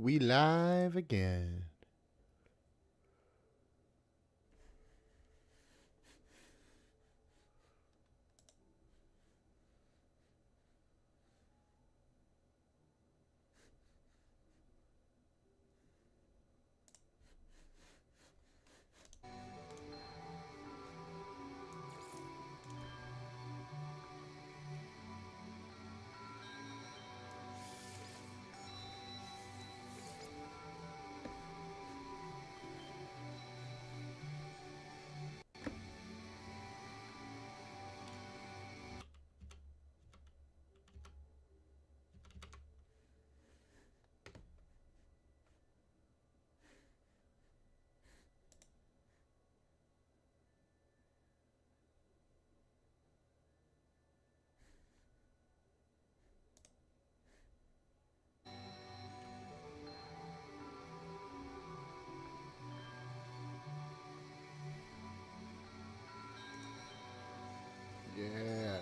We live again. Yeah.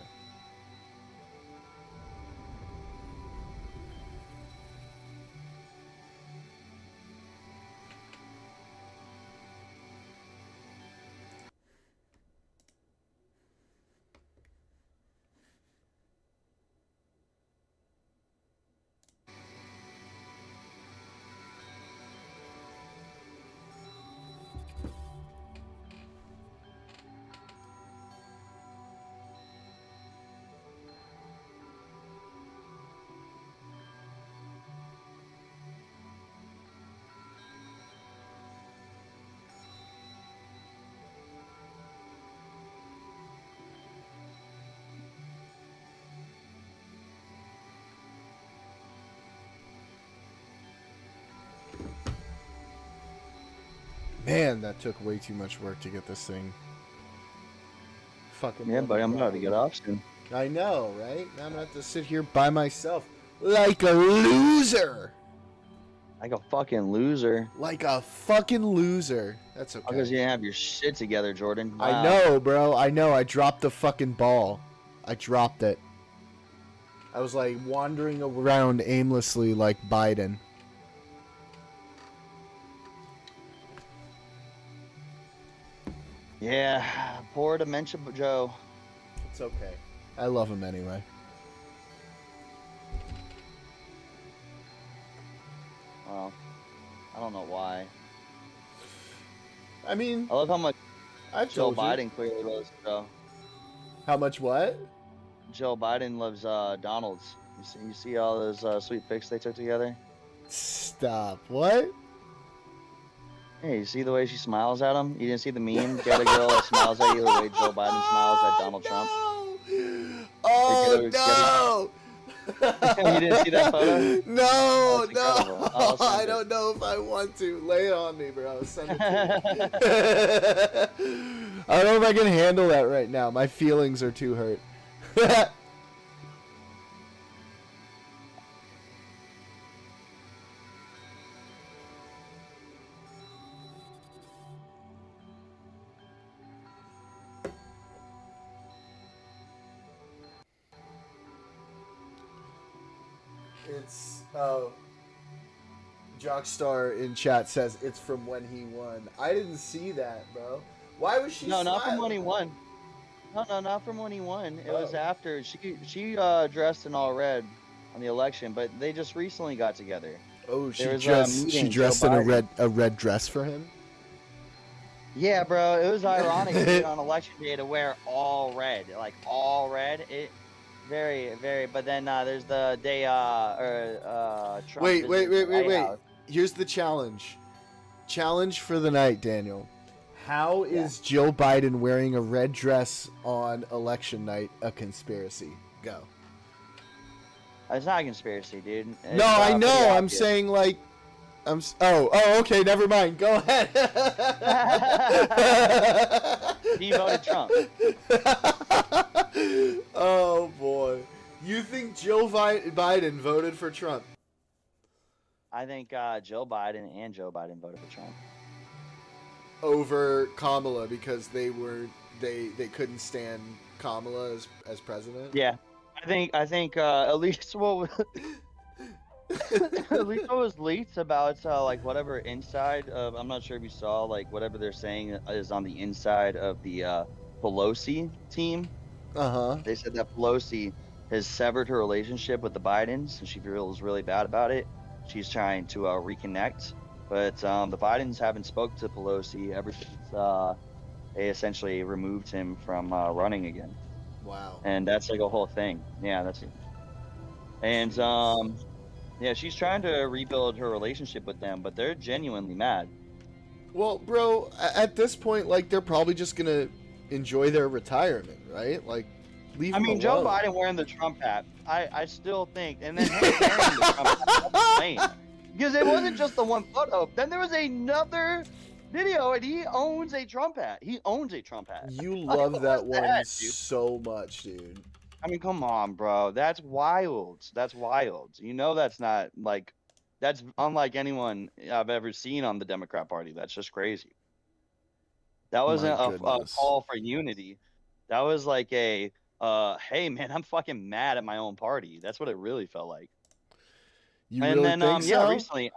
Man, that took way too much work to get this thing fucking Yeah, running buddy, I'm about to properly. get off soon. I know, right? Now I'm gonna have to sit here by myself like a loser. Like a fucking loser. Like a fucking loser. That's okay. Because you didn't have your shit together, Jordan. Wow. I know, bro. I know. I dropped the fucking ball. I dropped it. I was like wandering around aimlessly like Biden. Yeah, poor Dementia Joe. It's okay. I love him anyway. Well, I don't know why. I mean, I love how much I've Joe told you. Biden clearly loves Joe. How much what? Joe Biden loves Donald's. You see all those sweet pics they took together? Stop. What? Hey, you see the way she smiles at him? You didn't see the meme? Get a girl that smiles at you the way Joe Biden smiles at Donald Trump? Oh, no! You didn't see that photo? No, Oh, it's no. incredible. I'll send I it. don't know if I want to. Lay it on me, bro. Send it to me. I don't know if I can handle that right now. My feelings are too hurt. It's Jockstar in chat says it's from when he won. I didn't see that, bro. Why was she? No, not from smiling? when he won. No, not from when he won. It was Oh. after she dressed in all red on the election, but they just recently got together. Oh, she There was a dressed. meeting, She dressed Joe in Biden. a red dress for him. Yeah, bro, it was ironic dude, on election day to wear all red, like all red. It very, very. But then there's the day Trump Wait. visited the White House. Here's the challenge. Challenge for the night, Daniel. How is Joe Biden wearing a red dress on election night a conspiracy? Go. It's not a conspiracy, dude. It's, No, I know. pretty I'm obvious. saying like, oh, okay. Never mind. Go ahead. He voted Trump. Oh boy, you think Joe Biden voted for Trump? I think Joe Biden and Joe Biden voted for Trump. Over Kamala because they couldn't stand Kamala as president. Yeah, I think at least well, at least it was leaked about like whatever inside of. I'm not sure if you saw like whatever they're saying is on the inside of the Pelosi team. Uh-huh. They said that Pelosi has severed her relationship with the Bidens, and she feels really bad about it. She's trying to reconnect, but the Bidens haven't spoke to Pelosi ever since they essentially removed him from running again. Wow. And that's like a whole thing. Yeah, that's it. And yeah, she's trying to rebuild her relationship with them, but they're genuinely mad. Well, bro, at this point, like, they're probably just gonna enjoy their retirement, right? Like, leave I them mean, Joe alone. Biden wearing the Trump hat, I still think, and then him wearing the Trump hat, that's lame. Because it wasn't just the one photo. Then there was another video, and he owns a Trump hat. He owns a Trump hat. You love that one that, dude? so much, dude. I mean, come on, bro. That's wild. That's wild. You know, that's not like, that's unlike anyone I've ever seen on the Democrat Party. That's just crazy. That wasn't a call for unity. That was like a, hey, man, I'm fucking mad at my own party. That's what it really felt like. You really think so? Yeah, recently,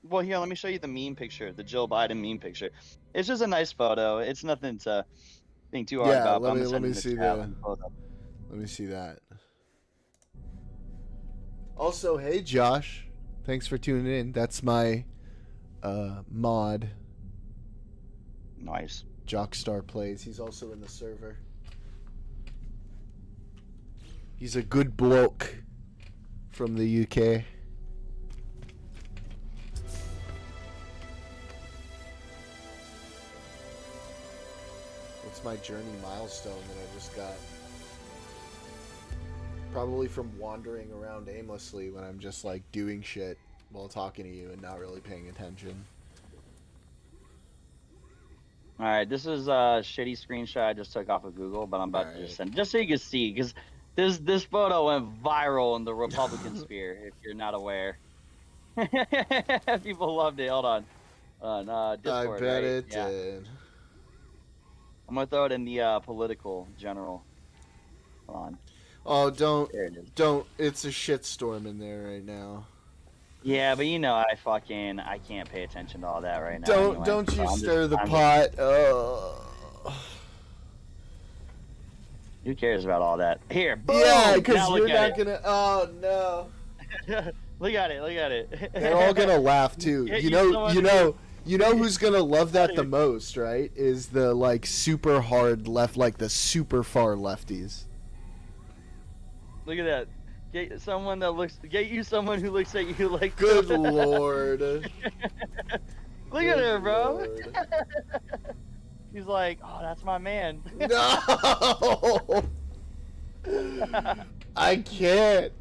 well, here, let me show you the meme picture, the Jill Biden meme picture. It's just a nice photo. It's nothing to think too hard about. Let me see let me see that. Also, hey Josh, thanks for tuning in. That's my mod. Nice. Jockstar Plays. He's also in the server. He's a good bloke from the UK. What's my journey milestone that I just got? Probably from wandering around aimlessly when I'm just like doing shit while talking to you and not really paying attention. All right, this is a shitty screenshot I just took off of Google, but I'm about to just send, just so you can see, because this photo went viral in the Republican sphere. If you're not aware, people loved it. Hold on, Discord, I bet right? it did. I'm gonna throw it in the political general. Hold on. Oh, don't. There it is. Don't. It's a shitstorm in there right now. Yeah, but you know, I can't pay attention to all that right now. Don't you stir the pot. Who cares about all that? Here, boom! Yeah, because you're not gonna. Oh no. Look at it. They're all gonna laugh too. You know who's gonna love that the most, right? Is the like super hard left, like the super far lefties. Look at that. Get you someone who looks at you like. Good lord. Look at her, bro. He's like, oh, that's my man. No. I can't.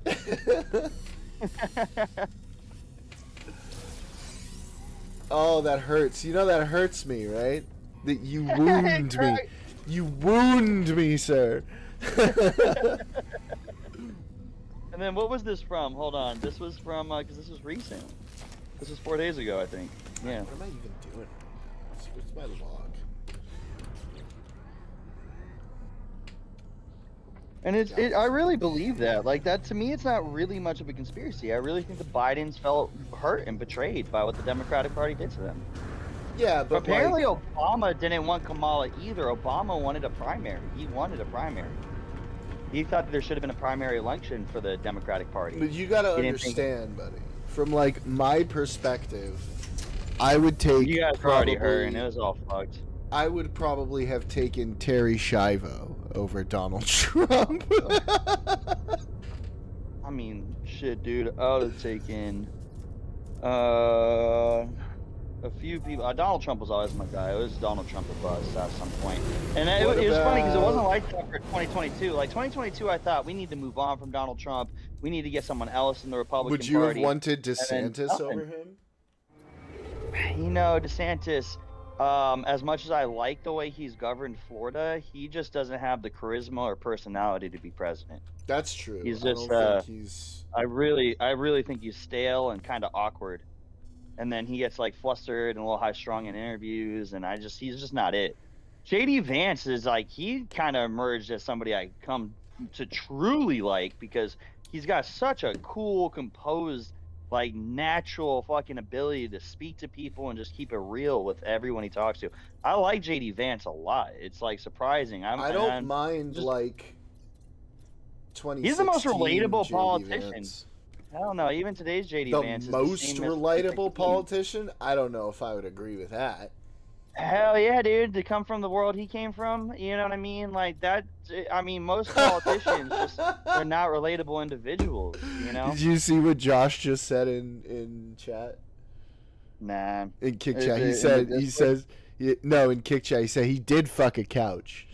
Oh, that hurts. You know that hurts me, right? That you wound me. You wound me, sir. And then what was this from? Hold on. This was from, because this was recent. This was 4 days ago, I think. Yeah. What am I even doing? Where's my log? And I really believe that. Like, that to me, it's not really much of a conspiracy. I really think the Bidens felt hurt and betrayed by what the Democratic Party did to them. Yeah, but apparently Obama didn't want Kamala either. Obama wanted a primary. He wanted a primary. He thought that there should have been a primary election for the Democratic Party. But you gotta understand, buddy. From like my perspective, I would take. You guys were already heard, and it was all fucked. I would probably have taken Terry Schiavo over Donald Trump. I mean, shit, dude. I would have taken a few people. Donald Trump was always my guy. It was Donald Trump or bust at some point. And it was funny because it wasn't like that for 2022. Like 2022, I thought we need to move on from Donald Trump. We need to get someone else in the Republican Party. Would you have wanted DeSantis over him? You know, DeSantis, as much as I like the way he's governed Florida, he just doesn't have the charisma or personality to be president. That's true. He's just, I really think he's stale and kind of awkward. And then he gets like flustered and a little high strung in interviews, and he's just not it. JD Vance is like, he kind of emerged as somebody I come to truly like, because he's got such a cool, composed like natural fucking ability to speak to people and just keep it real with everyone he talks to. I like JD Vance a lot. It's like surprising. I don't mind just, like 2016 he's the most relatable JD politician. Vance. I don't know. Even today's JD The Vance is most the same relatable politician? I don't know if I would agree with that. Hell yeah, dude! To come from the world he came from, you know what I mean? Like that. I mean, most politicians they're not relatable individuals. You know? Did you see what Josh just said in chat? Nah. In kick chat, he says no. In kick chat, he said he did fuck a couch.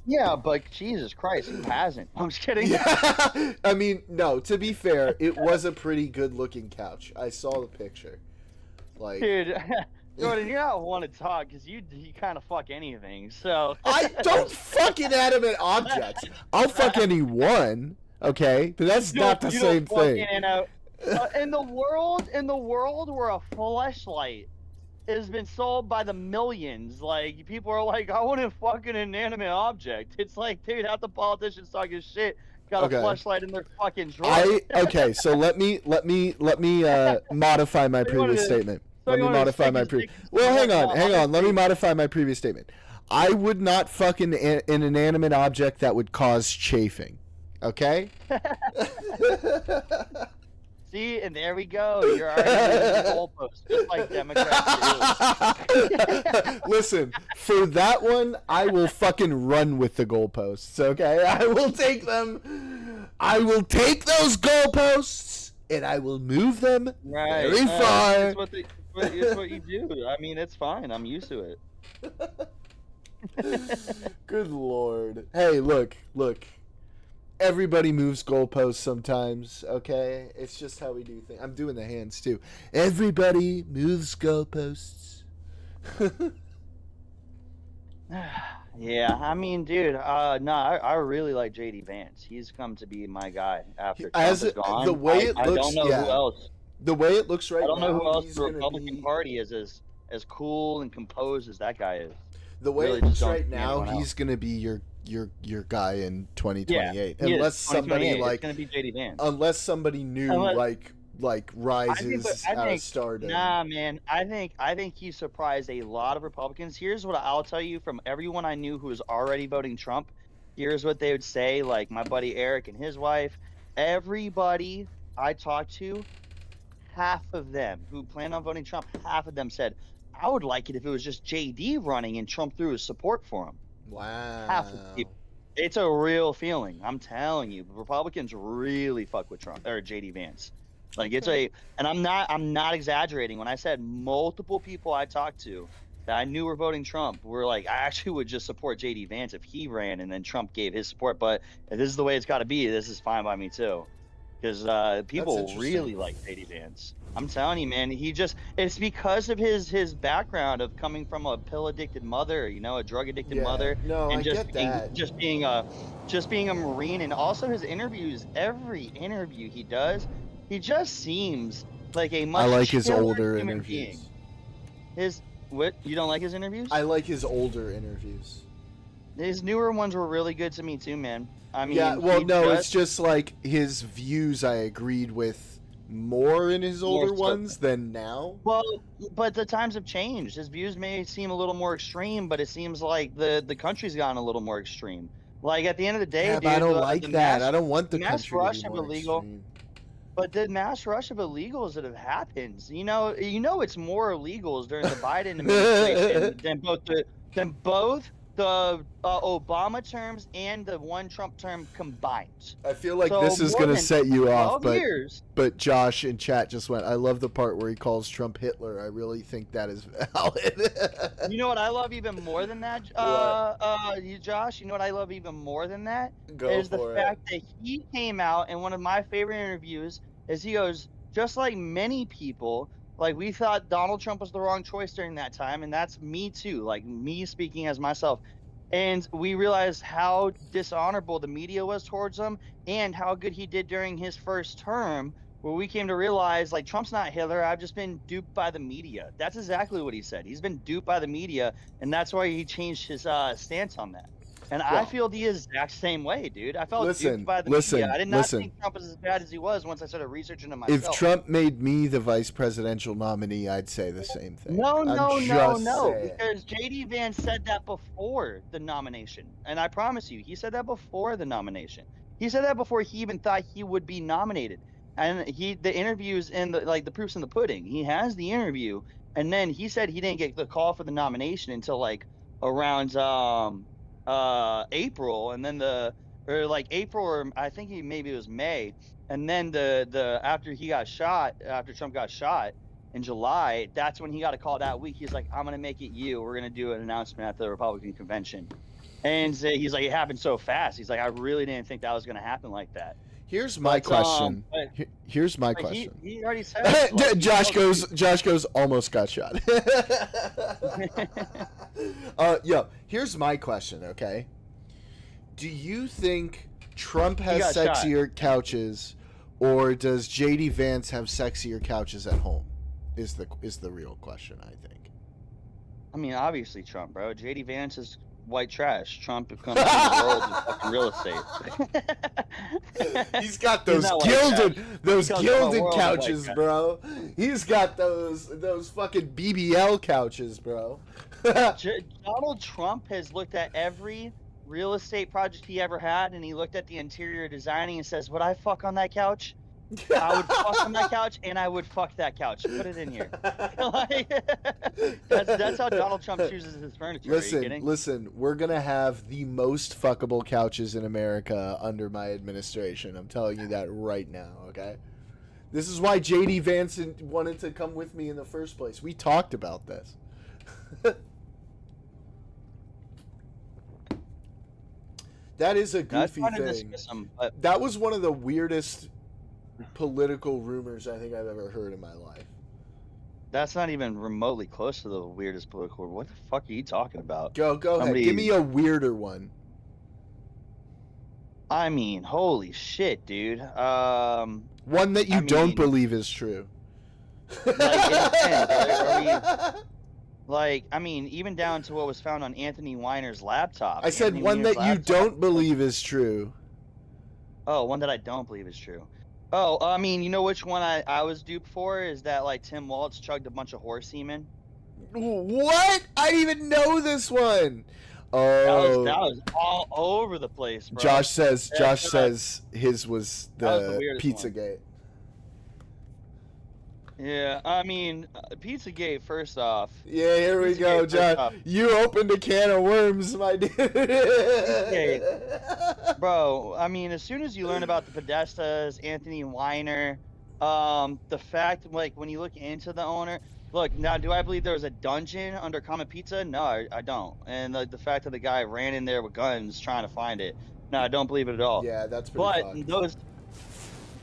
Yeah, but Jesus Christ, who hasn't? I'm just kidding. Yeah. I mean, no. To be fair, it was a pretty good-looking couch. I saw the picture. Like, dude. Jordan, you're not one to talk because you kind of fuck anything. So I don't fuck inanimate objects. I'll fuck anyone, okay? But that's not the same thing. In the world where a fleshlight has been sold by the millions, like people are like, I want to fuck an inanimate object. It's like, dude, half the politicians talking shit got a fleshlight in their fucking drawer. Okay, so let me modify my previous statement. Let me modify my previous. Well, hang on. Let me modify my previous statement. I would not fuck an inanimate object that would cause chafing. Okay. See, and there we go. You're already the goalpost, just like Democrats do. Listen, for that one, I will fucking run with the goalposts. Okay, I will take them. I will take those goalposts and I will move them very far. It's what you do. I mean, it's fine. I'm used to it. Good Lord. Hey, look. Everybody moves goalposts sometimes, okay? It's just how we do things. I'm doing the hands, too. Everybody moves goalposts. Yeah, I mean, dude, I really like JD Vance. He's come to be my guy after Trump is gone. The way it looks, I don't know who else. The way it looks right now, I don't know who else the Republican Party is as cool and composed as that guy is. The way it looks right now, he's gonna be your guy in 2028, unless somebody like it's gonna be JD Vance. Unless somebody new like rises out of stardom. Nah, man, I think he surprised a lot of Republicans. Here's what I'll tell you from everyone I knew who was already voting Trump. Here's what they would say, like my buddy Eric and his wife. Everybody I talked to, half of them who planned on voting Trump, half of them said, I would like it if it was just JD running and Trump threw his support for him. Wow. Half of people. It's a real feeling. I'm telling you, Republicans really fuck with Trump or JD Vance. Like and I'm not exaggerating when I said multiple people I talked to that I knew were voting Trump were like, I actually would just support JD Vance if he ran and then Trump gave his support. But if this is the way it's got to be, this is fine by me too. Because people really like JD Vance. I'm telling you, man, it's because of his background of coming from a pill-addicted mother, a drug-addicted mother. No, and I get that. Just being a Marine, and also his interviews, every interview he does, he just seems like a much I like his older human interviews. Being. What? You don't like his interviews? I like his older interviews. His newer ones were really good to me too, man. I mean, it's just like his views I agreed with more in his older ones than now. Well, but the times have changed. His views may seem a little more extreme, but it seems like the country's gotten a little more extreme. Like at the end of the day, dude, I don't like that. I don't want the country rush to be of more extreme. extreme. But the mass rush of illegals that have happened, it's more illegals during the Biden administration than both the Obama terms and the one Trump term combined. I feel like this is going to set you off, but Josh in chat just went, I love the part where he calls Trump Hitler. I really think that is valid. You know what I love even more than that, Josh? You know what I love even more than that? Is the fact that he came out, and one of my favorite interviews is he goes, just like many people, like we thought Donald Trump was the wrong choice during that time, and that's me too, like me speaking as myself. And we realized how dishonorable the media was towards him and how good he did during his first term, where we came to realize, like, Trump's not Hitler. I've just been duped by the media. That's exactly what he said. He's been duped by the media, and that's why he changed his stance on that. And I feel the exact same way, dude. I felt duped by the media. I did not think Trump was as bad as he was once I started researching him myself. If Trump made me the vice presidential nominee, I'd say the same thing. No. Because J.D. Vance said that before the nomination. And I promise you, he said that before the nomination. He said that before he even thought he would be nominated. And the interviews and the proof's in the pudding. He has the interview, and then he said he didn't get the call for the nomination until like around April, and then April, or I think maybe it was May, and then the after Trump got shot in July, that's when he got a call that week. He's like, I'm gonna make it you. We're gonna do an announcement at the Republican convention, and he's like, it happened so fast. He's like, I really didn't think that was gonna happen like that. Here's my question. Here's my question. He already said. Josh goes. Almost got shot. Here's my question. Okay. Do you think Trump has sexier couches, or does JD Vance have sexier couches at home? Is the real question, I think. I mean, obviously Trump, bro. JD Vance is white trash. Trump comes to the world in fucking real estate. He's got those gilded couches, bro. He's got those fucking BBL couches, bro. Donald Trump has looked at every real estate project he ever had, and he looked at the interior designing and says, would I fuck on that couch? I would fuck on that couch, and I would fuck that couch. Put it in here. That's how Donald Trump chooses his furniture. Listen, we're gonna have the most fuckable couches in America under my administration. I'm telling you that right now. Okay, this is why JD Vance wanted to come with me in the first place. We talked about this. That is a goofy thing. That was one of the weirdest political rumors I think I've ever heard in my life. That's not even remotely close to the weirdest political. What the fuck are you talking about? Go ahead. Give me a weirder one. I mean, holy shit, dude. One that you don't believe is true. Even down to what was found on Anthony Weiner's laptop. I said one that you don't believe is true. Oh, one that I don't believe is true. Oh, I mean, you know which one I was duped for is that Tim Walz chugged a bunch of horse semen. What? I didn't even know this one. Oh, that was all over the place, bro. Josh says his was the Pizzagate. Yeah, I mean, Pizzagate, first off. Yeah, here we go, Josh. You opened a can of worms, my dude. Bro, I mean, as soon as you learn about the Podestas, Anthony Weiner, the fact, when you look into the owner, look, now, do I believe there was a dungeon under Common Pizza? No, I don't. And the fact that the guy ran in there with guns trying to find it, no, I don't believe it at all. Yeah, that's pretty fucked.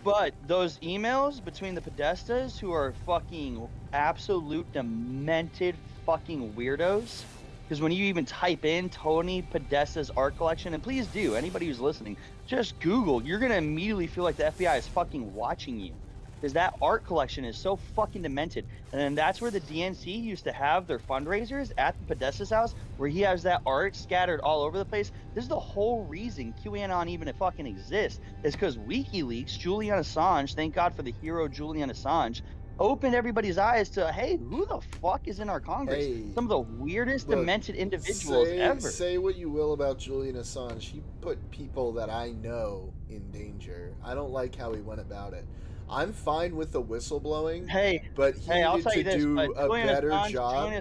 But those emails between the Podestas, who are fucking absolute demented fucking weirdos, because when you even type in Tony Podesta's art collection, and please do, anybody who's listening, just Google, you're going to immediately feel like the FBI is fucking watching you. Because that art collection is so fucking demented. And then that's where the DNC used to have their fundraisers, at the Podesta's house, where he has that art scattered all over the place. This is the whole reason QAnon even fucking exists, is because WikiLeaks, Julian Assange, thank God for the hero Julian Assange, opened everybody's eyes to, hey, who the fuck is in our Congress? Hey, some of the weirdest demented individuals ever. Say what you will about Julian Assange. He put people that I know in danger. I don't like how he went about it. I'm fine with the whistleblowing, but he needed to do a better job.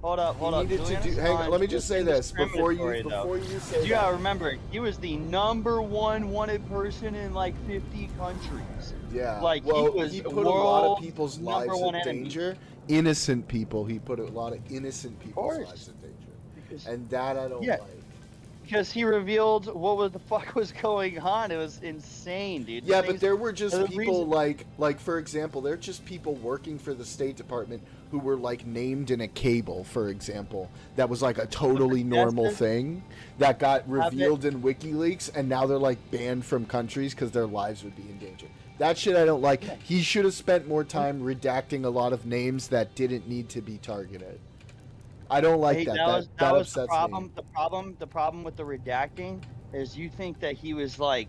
Hold up. Hang on, let me just say this before you say you gotta remember, he was the #1 wanted person in 50 countries. Yeah, he put a lot of people's lives in danger. Innocent people. He put a lot of innocent people's lives in danger, and that I don't like. Because he revealed what the fuck was going on. It was insane, dude. Yeah, but there were just people like for example, there are just people working for the State Department who were named in a cable, for example. That was a totally normal thing that got revealed in WikiLeaks, and now they're banned from countries because their lives would be in danger. That shit I don't like. Yeah. He should have spent more time redacting a lot of names that didn't need to be targeted. I don't like Hey, that. that was That the upsets problem. me. The problem with the redacting is you think that he was like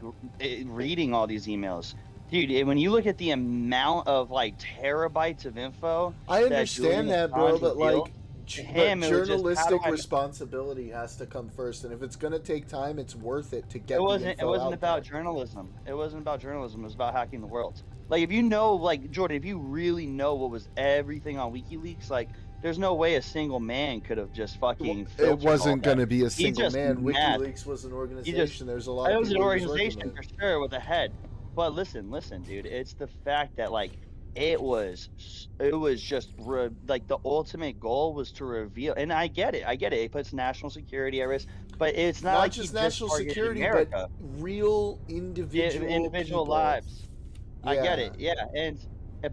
reading all these emails, dude. When you look at the amount of like terabytes of info I that understand Julian that, bro, Assange but like, revealed, to him but it was just how do journalistic I? responsibility has to come first, and if it's gonna take time, it's worth it to get It the wasn't. It info wasn't out about there. journalism. It wasn't about journalism. It was about hacking the world. Like if you know, like Jordan, if you really know what was everything on WikiLeaks, like there's no way a single man could have just fucking It filtered all wasn't that. gonna be a He's single just man. mad. WikiLeaks was an He organization. just. There's a lot It of was an people he was working organization with. for sure with a head. But listen, dude. It's the fact that like it was just like the ultimate goal was to reveal. And I get it. It puts national security at risk. But it's not like Just he national targeted security, America. but real individual people. lives. Yeah. I get it, yeah,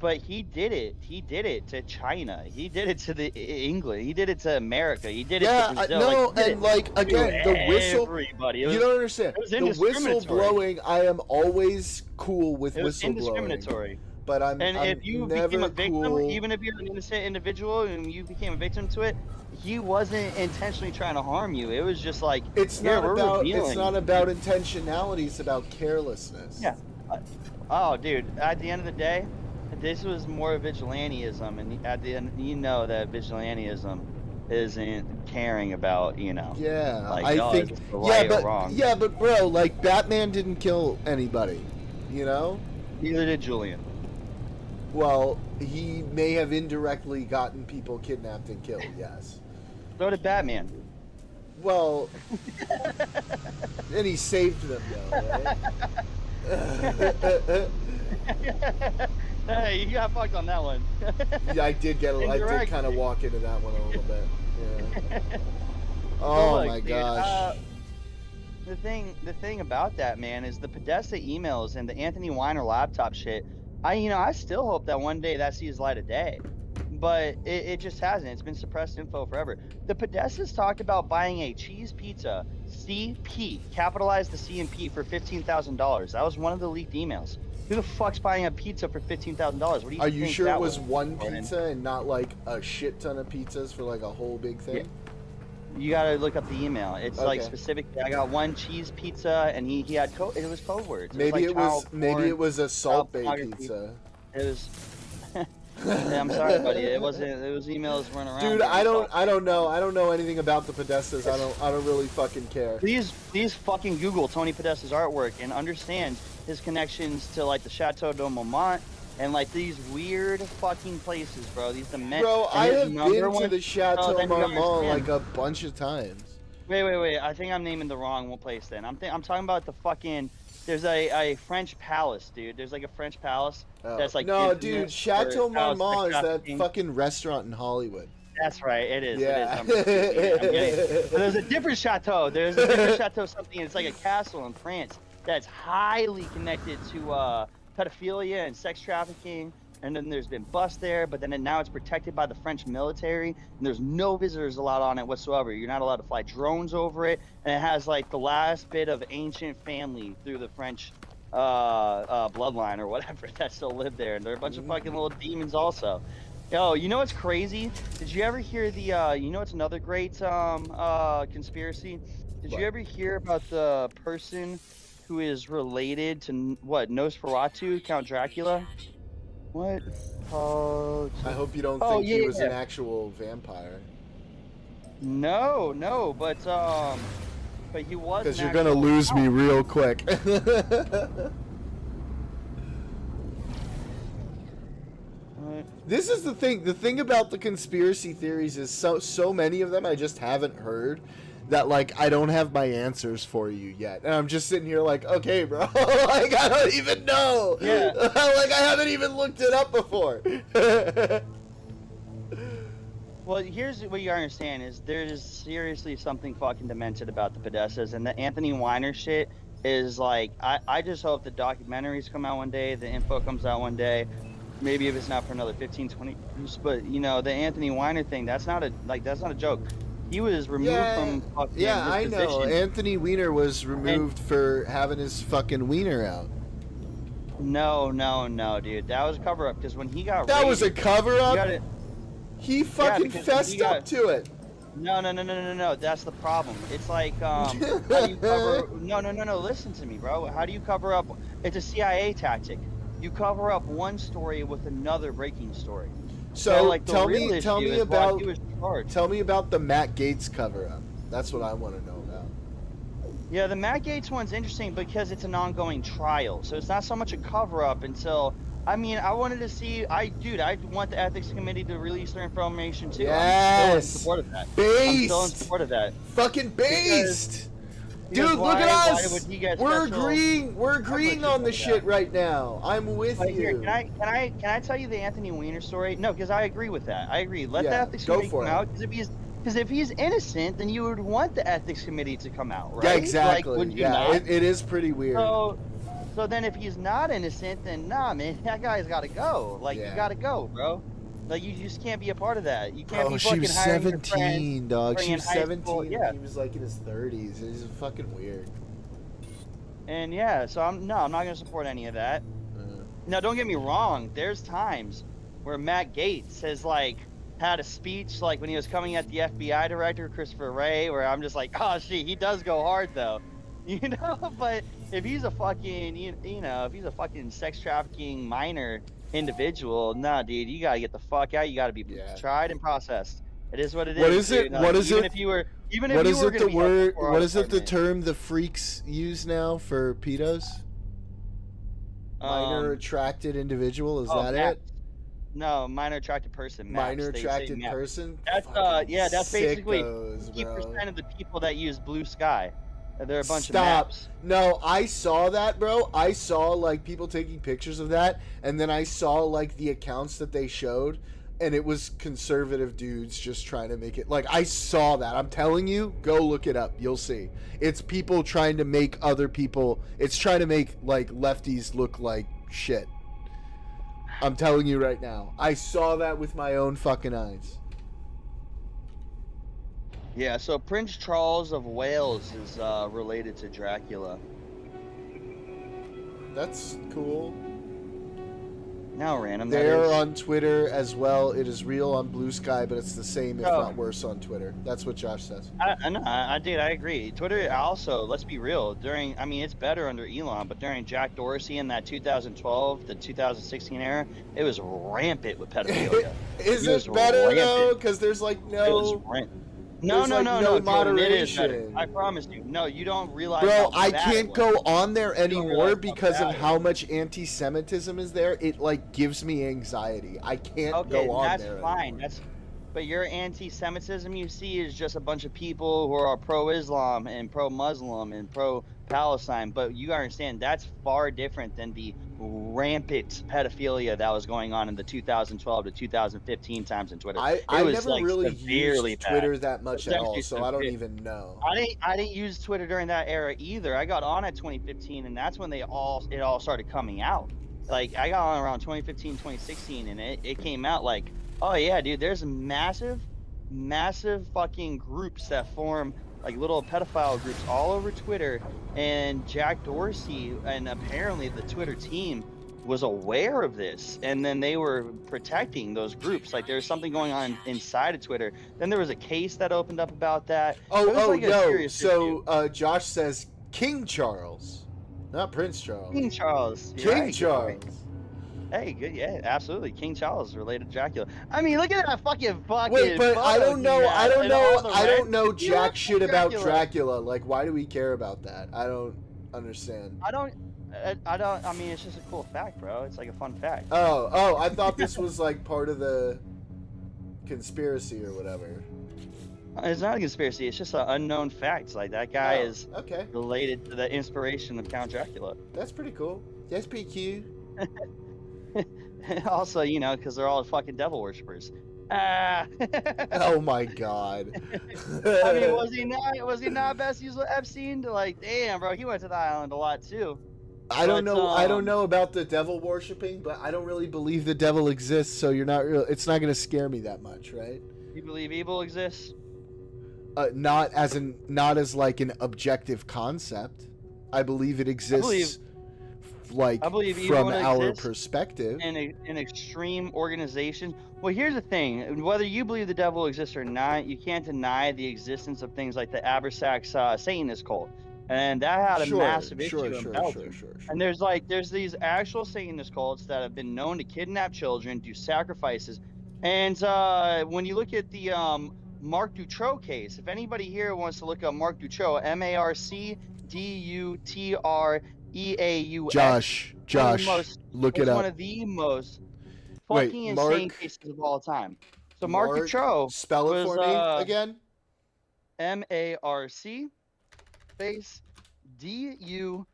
but he did it. He did it to China. He did it to England. He did it to America. He did it to Brazil. No, like, and like again, the whistle. Everybody. You don't understand. The whistle blowing. I am always cool with whistle blowing. Indiscriminatory. But I'm if you never became a victim, cool. even if you're an innocent individual and you became a victim to it, he wasn't intentionally trying to harm you. It was just like It's not about intentionality. It's about carelessness. Yeah. Oh, dude. At the end of the day, this was more vigilantism, and at the end, you know that vigilantism isn't caring about, Yeah, like, I think. is this right or wrong. Yeah, but bro, like Batman didn't kill anybody, you know. Neither did Julian. Well, he may have indirectly gotten people kidnapped and killed. Yes. So did Batman. Well, and he saved them though, right? Hey, you got fucked on that one. Yeah, I did kind of walk into that one a little bit. Yeah. Oh look, my dude, gosh. The thing about that, man, is the Podesta emails and the Anthony Weiner laptop shit. I still hope that one day that sees light of day, but it just hasn't. It's been suppressed info forever. The Podestas talked about buying a cheese pizza, CP, capitalize the C and P, for $15,000. That was one of the leaked emails. Who the fuck's buying a pizza for $15,000? What do you? Are you think sure that it was one pizza and not like a shit ton of pizzas for like a whole big thing? Yeah. You gotta look up the email. It's like Okay. specific. I got one cheese pizza, and he had code. It was code words. Maybe it was maybe it was a Salt Bay pornography. pizza. It was. Yeah, I'm sorry, buddy. It wasn't. It was emails running around. Dude, I don't know. I don't know anything about the Podestas. I don't really fucking care. Please fucking Google Tony Podesta's artwork and understand his connections to like the Chateau de Marmont and like these weird fucking places, bro. These demented. Bro, I have been to the Chateau Marmont like a bunch of times. Wait. I think I'm naming the wrong place then. I'm talking about the fucking. There's a French palace, dude. There's like a French palace that's like. No, dude, Chateau Marmont is that trafficking. fucking restaurant in Hollywood. That's right. It is. Yeah. It is. I'm getting. But there's a different chateau. There's a different chateau something. It's like a castle in France that's highly connected to pedophilia and sex trafficking. And then there's been busts there, but then now it's protected by the French military, and there's no visitors allowed on it whatsoever. You're not allowed to fly drones over it, and it has like the last bit of ancient family through the French bloodline or whatever that still live there, and they're a bunch of fucking little demons also. Yo, you know what's crazy? Did you ever hear the? You know what's another great conspiracy? Did you ever hear about the person who is related to what Nosferatu, Count Dracula? What? I hope you don't think he was an actual vampire. No, but he was. Because you're gonna lose me real quick. This is the thing. The thing about the conspiracy theories is so many of them I just haven't heard. That like I don't have my answers for you yet, and I'm just sitting here like, okay, bro, like I don't even know. Yeah. Like I haven't even looked it up before. Well, here's what you understand is there is seriously something fucking demented about the Podestas, and the Anthony Weiner shit is like I just hope the documentaries come out one day, the info comes out one day. Maybe if it's not for another 15, 20 years, but the Anthony Weiner thing, that's not a joke. He was removed from fucking his I know. position. Anthony Weiner was removed for having his fucking wiener out. No, dude. That was a cover-up, because when he got That was a cover-up? gotta, He fucking fessed up to it. No. That's the problem. It's like, how do you cover? No. Listen to me, bro. How do you cover up? It's a CIA tactic. You cover up one story with another breaking story. So like, the tell real me issue is about why he was charged. tell me about the Matt Gaetz cover up. That's what I want to know about. Yeah, the Matt Gaetz one's interesting because it's an ongoing trial, so it's not so much a cover up until. I mean, I wanted to see. I want the ethics committee to release their information too. I'm still in support of that. I'm still in support of that. Fucking based. Dude, Because look at why us. would he get We're special agreeing. We're agreeing on the like shit that? right now. I'm with Like, here, you. can I tell you the Anthony Weiner story? No, because I agree with that. I agree. Let the Yeah, ethics go committee for come it. out. Because if he's innocent, then you would want the ethics committee to come out, right? Yeah, exactly. Like, would you yeah, not? it is pretty weird. So then if he's not innocent, then nah, man, that guy's got to go. Like, Yeah. you got to go, bro. Like, you just can't be a part of that. You can't Oh, be she fucking was hiring your 17, dog. She bringing was high 17. school- yeah. And he was like in his 30s. It was fucking weird. And yeah, so I'm not gonna support any of that. Now, don't get me wrong. There's times where Matt Gaetz has like had a speech, like when he was coming at the FBI director Christopher Wray, where I'm just like, oh shit, he does go hard though, you know. But if he's a fucking, you know, if he's a fucking sex trafficking minor individual, nah, dude, you gotta get the fuck out. You gotta be Yeah. tried and processed. It is what it is. What is it? dude. What is even it? If you were, even if What you is were it gonna the be held word? before What our is it the department, term the freaks use now for pedos? Minor attracted individual, is that MAPS. it? No, minor attracted person. MAPS. Minor They say attracted MAPS. person? That's Fucking yeah, that's basically sickos, bro. 50% of the people that use Blue Sky. They're a bunch Stop. of maps. No, I saw that, bro. I saw like people taking pictures of that, and then I saw like the accounts that they showed, and it was conservative dudes just trying to make it. Like, I saw that. I'm telling you, go look it up. You'll see. It's people trying to make other people. It's trying to make like lefties look like shit. I'm telling you right now. I saw that with my own fucking eyes. Yeah, so Prince Charles of Wales is related to Dracula. That's cool. Now random. They that are is. on Twitter as well. It is real on Blue Sky, but it's the same, if Oh. not worse, on Twitter. That's what Josh says. I did. I agree. Twitter also. Let's be real. I mean, it's better under Elon, but during Jack Dorsey in that 2012 to 2016 era, it was rampant with pedophilia. Is It was it better rampant. though? Because there's like It was no. rampant. There's, No, like, no, no no, Jordan, it is better. moderation. I promise you. No, you don't realize. Bro, how I bad can't it go was. on there don't anymore realize how because bad of it how was. much anti-Semitism is there. It like gives me anxiety. I can't Okay, go on that's there. fine. anymore. But your anti-Semitism you see is just a bunch of people who are pro-Islam and pro-Muslim and pro-Palestine. But you understand that's far different than the rampant pedophilia that was going on in the 2012 to 2015 times in Twitter. I was, never like, really severely used bad. Twitter that much It was at all, actually so I don't severe. even know. I didn't use Twitter during that era either. I got on at 2015, and that's when it all started coming out. Like, I got on around 2015, 2016, and it came out like, oh yeah, dude, there's massive fucking groups that form like little pedophile groups all over Twitter, and Jack Dorsey and apparently the Twitter team was aware of this, and then they were protecting those groups. Like, there's something going on inside of Twitter. Then there was a case that opened up about that. It was like a no. serious issue. So Josh says King Charles, not Prince Charles. King Charles. You're King right, good Charles. point. Hey, good, yeah, absolutely. King Charles is related to Dracula. I mean, look at that fucking Wait, but I photo don't he know. had I don't and know. all the I don't red- know You jack look shit like about Dracula. Dracula. Like, why do we care about that? I don't understand. I don't. I mean, it's just a cool fact, bro. It's like a fun fact. Oh, I thought this was like part of the conspiracy or whatever. It's not a conspiracy. It's just an unknown fact. Like, that guy Oh, is okay. related to the inspiration of Count Dracula. That's pretty cool. That's pretty cute. Also, you know, because they're all fucking devil worshippers. Ah. Oh my god. I mean, was he not best used with Epstein? Like, damn, bro, he went to the island a lot too. I don't but, know. I don't know about the devil worshipping, but I don't really believe the devil exists. So you're not real. It's not going to scare me that much, right? You believe evil exists? Not as like an objective concept. I believe it exists like I believe from evil our exists perspective. in an extreme organization. Well, here's the thing: whether you believe the devil exists or not, you can't deny the existence of things like the Abrasax Satanist cult, and that had a massive issue in Belgium. Sure. And there's these actual Satanist cults that have been known to kidnap children, do sacrifices, and when you look at the Marc Dutroux case, if anybody here wants to look up Marc Dutroux, MarcDutreux, Josh, look it it's one up. of the most Wait, fucking insane Mark, cases of all time. So Marc Dutroux spell it was for me again. MarC space DUTREAUX.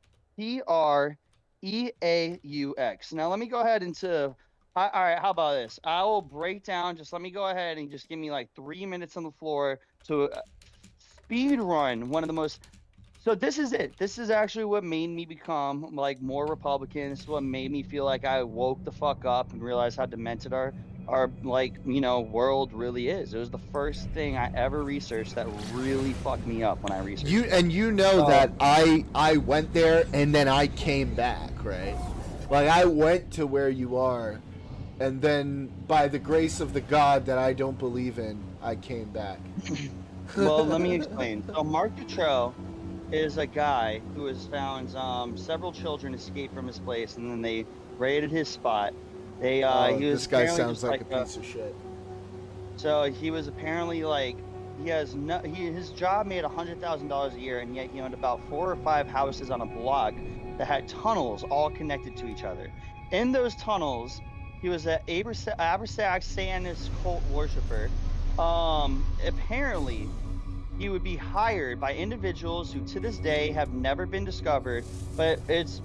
Now let me go ahead into. All right, how about this? I will break down. Just let me go ahead and just give me like 3 minutes on the floor to speed run one of the most. So this is it. This is actually what made me become like more Republican. This is what made me feel like I woke the fuck up and realized how demented our like, you know, world really is. It was the first thing I ever researched that really fucked me up when I researched it. You know that I went there and then I came back, right? Like I went to where you are, and then by the grace of the God that I don't believe in, I came back. Well, let me explain. So Marc Dutroux is a guy who has found several children escape from his place, and then they raided his spot. He was this guy apparently sounds just like a piece of shit. So he was apparently like his job made $100,000 a year, and yet he owned about 4 or 5 houses on a block that had tunnels all connected to each other. In those tunnels, he was an Abrasax Satanist cult worshiper. Apparently, he would be hired by individuals who to this day have never been discovered, but it's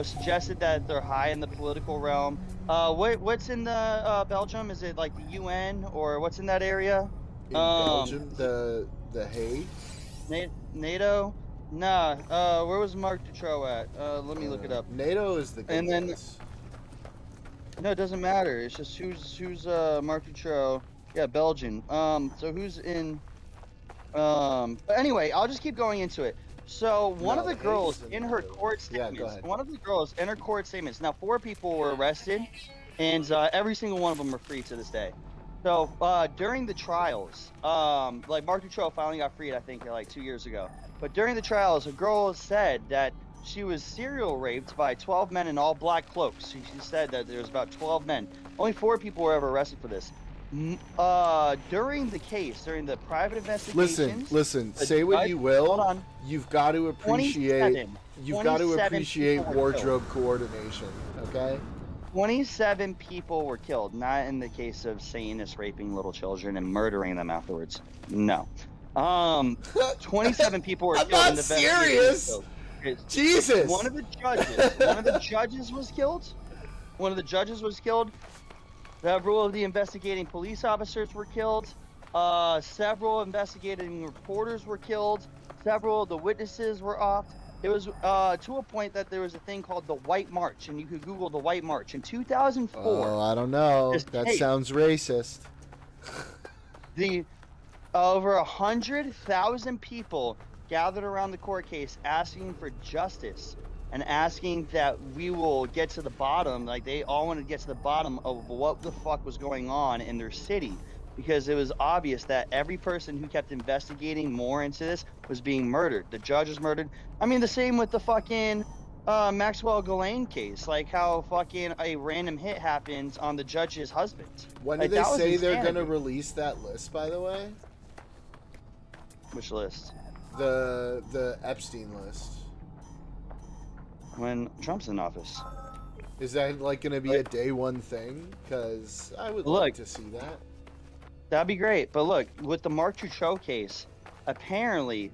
suggested that they're high in the political realm. What's in the Belgium? Is it like the UN or what's in that area? In Belgium, the Hague? NATO? Nah. Where was Marc Dutroux at? Let me look it up. NATO is the good And then- guys. No, it doesn't matter. It's just who's Marc Dutroux. Yeah, Belgian. So who's in? But anyway, I'll just keep going into it. So one of the girls in her court statements, now 4 people were arrested, and every single one of them are free to this day. So during the trials, like Marc Dutroux finally got freed, I think like 2 years ago. But during the trials, a girl said that she was serial raped by 12 men in all black cloaks. She said that there was about 12 men. Only 4 people were ever arrested for this. During the case, during the private investigations. Listen. Say what you will. Hold on. You've got to appreciate. You've got to appreciate wardrobe coordination. Okay. 27 people were killed, not in the case of Satanists raping little children and murdering them afterwards. No. 27 people were killed. I'm in not the serious. Jesus. One of the judges was killed. Several of the investigating police officers were killed. Several investigating reporters were killed. Several of the witnesses were offed. It was to a point that there was a thing called the White March, and you could Google the White March. In 2004. Oh, I don't know. That sounds racist. The over 100,000 people gathered around the court case asking for justice and asking that we will get to the bottom. Like, they all wanted to get to the bottom of what the fuck was going on in their city, because it was obvious that every person who kept investigating more into this was being murdered. The judge was murdered. I mean, the same with the fucking Maxwell Ghislaine case, like how fucking a random hit happens on the judge's husband. When do they say they're gonna release that list, by the way? Which list? The Epstein list. When Trump's in office. Is that like gonna be a day one thing? Because I would like to see that. That'd be great. But look, with the Marc Dutroux case, apparently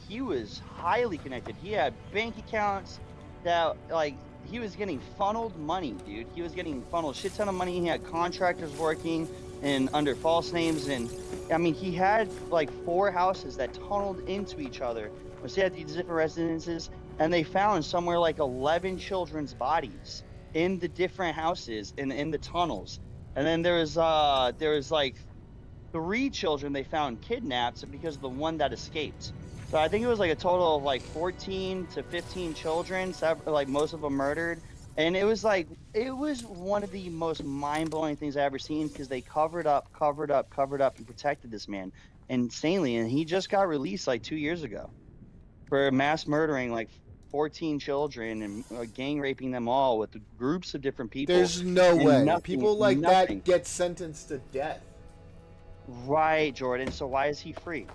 he was highly connected. He had bank accounts that, like, he was getting funneled money, dude. He was getting funneled shit ton of money. He had contractors working and under false names, and I mean, he had like 4 houses that tunneled into each other. So he had these different residences, and they found somewhere like 11 children's bodies in the different houses in the tunnels. And then there was like 3 children they found kidnapped because of the one that escaped. So I think it was like a total of like 14 to 15 children, like most of them murdered. And it was one of the most mind-blowing things I ever seen because they covered up, and protected this man insanely. And he just got released like 2 years ago for mass murdering like 14 children and gang raping them all with groups of different people. There's no way people like that get sentenced to death. Right, Jordan. So why is he free?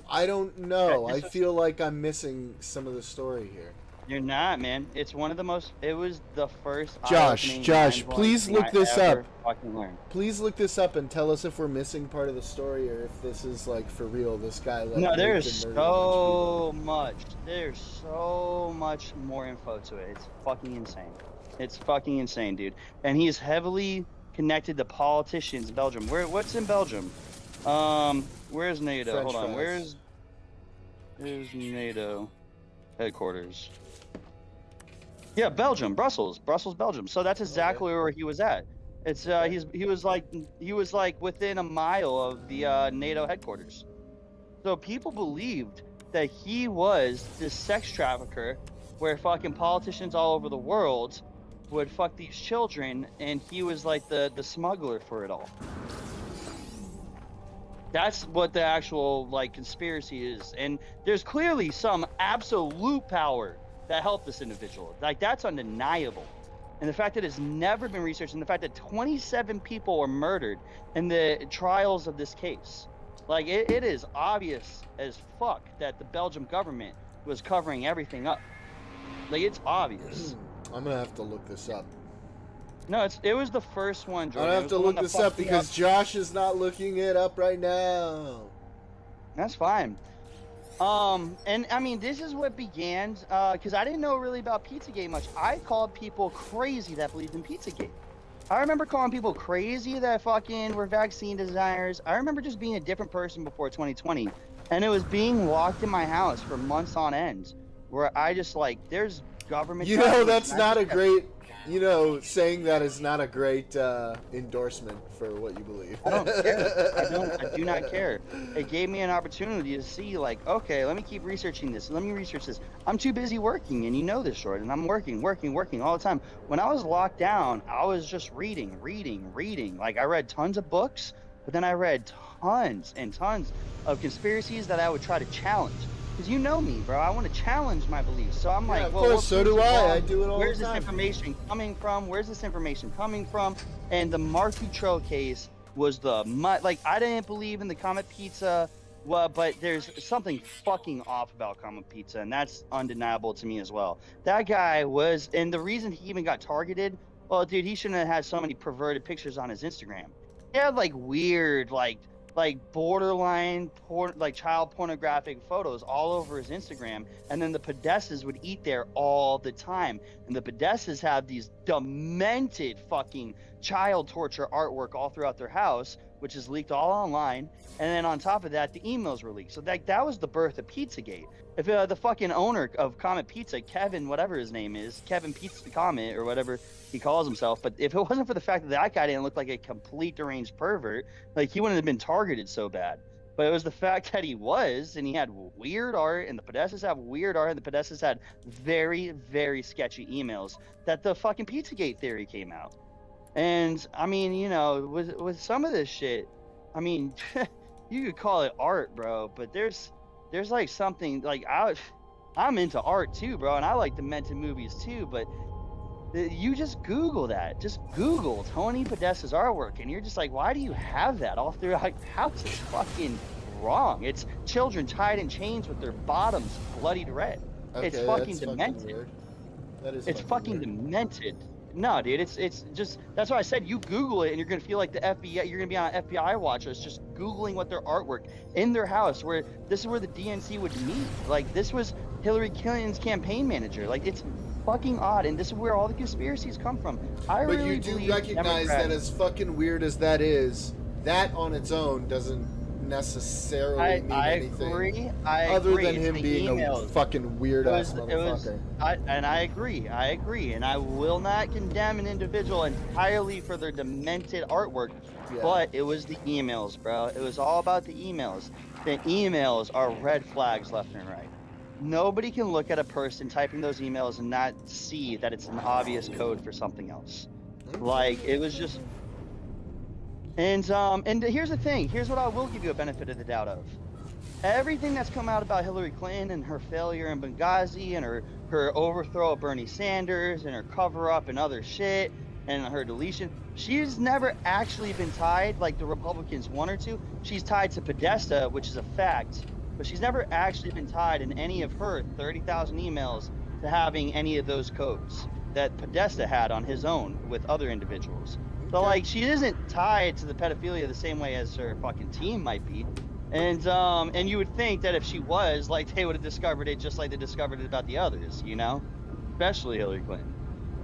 I don't know. I feel like I'm missing some of the story here. You're not, man. It's one of the most. It was the first. Josh, please look this up. Fucking learned. Please look this up and tell us if we're missing part of the story or if this is like for real. This guy. Like, no, there's so much. There's so much more info to it. It's fucking insane. It's fucking insane, dude. And he's heavily connected to politicians in Belgium. What's in Belgium? Where's NATO? French Hold on. fries. Where's NATO headquarters? Yeah, Belgium, Brussels, Belgium. So that's exactly where he was at. It's he was like within a mile of the NATO headquarters. So people believed that he was this sex trafficker, where fucking politicians all over the world would fuck these children, and he was like the smuggler for it all. That's what the actual like conspiracy is, and there's clearly some absolute power that helped this individual. Like that's undeniable, and the fact that it's never been researched, and the fact that 27 people were murdered in the trials of this case, like it is obvious as fuck that the Belgian government was covering everything up. Like it's obvious. I'm gonna have to look this up. No, it was the first one, Jordan. I have to look this up because Josh is not looking it up right now. That's fine. And I mean, this is what began, because I didn't know really about Pizzagate much. I called people crazy that believed in Pizzagate. I remember calling people crazy that fucking were vaccine designers. I remember just being a different person before 2020. And it was being locked in my house for months on end, where I just like, there's government. You know, that's not a great, you know, saying that is not a great endorsement for what you believe. I don't care. I do not care. It gave me an opportunity to see, like, okay, let me keep researching this. Let me research this. I'm too busy working, and you know this, Jordan. I'm working all the time. When I was locked down, I was just reading. Like, I read tons of books, but then I read tons and tons of conspiracies that I would try to challenge. Because you know me, bro. I want to challenge my beliefs. So I'm like, of course, so do I. I do it all the time. Where's this information coming from? And the Marc Dutroux case was like, I didn't believe in the Comet Pizza, but there's something fucking off about Comet Pizza, and that's undeniable to me as well. That guy was, and the reason he even got targeted, well, dude, he shouldn't have had so many perverted pictures on his Instagram. He had like weird, like borderline like child pornographic photos all over his Instagram, and then the Podestas would eat there all the time, and the Podestas have these demented fucking child torture artwork all throughout their house, which is leaked all online. And then on top of that, the emails were leaked. So that was the birth of Pizzagate. If the fucking owner of Comet Pizza, Kevin, whatever his name is, Kevin Pizza Comet or whatever he calls himself, but if it wasn't for the fact that guy didn't look like a complete deranged pervert, like he wouldn't have been targeted so bad. But it was the fact that he was, and he had weird art, and the Podestas have weird art, and the Podestas had very, very sketchy emails, that the fucking Pizzagate theory came out. And I mean, you know, with some of this shit, I mean, you could call it art, bro, but there's like something like I'm into art too, bro, and I like demented movies too, but you just Google that. Just Google Tony Podesta's artwork, and you're just like, why do you have that all throughout your house? It's fucking wrong. It's children tied in chains with their bottoms bloodied red. Okay, it's fucking demented. That is. It's fucking demented. No, dude, it's just, that's why I said you Google it and you're gonna feel like the FBI. You're gonna be on an FBI watch list just Googling what their artwork in their house. Where this is where the DNC would meet. Like this was Hillary Clinton's campaign manager. Like it's fucking odd, and this is where all the conspiracies come from. But you do recognize that as fucking weird as that is, that on its own doesn't necessarily mean anything. I other agree. than It's him the being emails. a fucking weird ass motherfucker. I agree, and I will not condemn an individual entirely for their demented artwork, Yeah. but it was the emails, bro. It was all about the emails. The emails are red flags left and right. Nobody can look at a person typing those emails and not see that it's an obvious code for something else. Like, it was just... And here's the thing. Here's what I will give you a benefit of the doubt of. Everything that's come out about Hillary Clinton and her failure in Benghazi and her overthrow of Bernie Sanders and her cover-up and other shit and her deletion, she's never actually been tied, like the Republicans want her to. She's tied to Podesta, which is a fact, but she's never actually been tied in any of her 30,000 emails to having any of those codes that Podesta had on his own with other individuals. So, like, she isn't tied to the pedophilia the same way as her fucking team might be. And you would think that if she was, like, they would have discovered it just like they discovered it about the others, you know? Especially Hillary Clinton.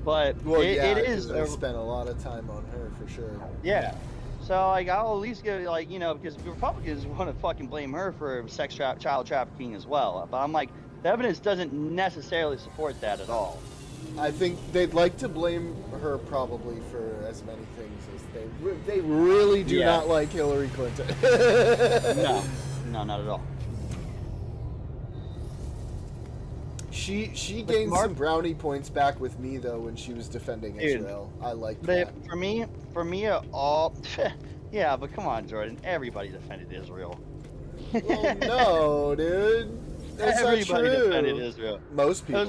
But well, it is... They spent a lot of time on her, for sure. Yeah. So, like, I'll at least give, like, you know, because the Republicans want to fucking blame her for child trafficking as well. But I'm like, the evidence doesn't necessarily support that at all. I think they'd like to blame her probably for as many things as they really do not like Hillary Clinton. No, not at all. She gained some brownie points back with me though when she was defending Israel. I like that. For me, all yeah, but come on, Jordan. Everybody defended Israel. Well, no, dude. That's Everybody not true. defended Israel. Most people.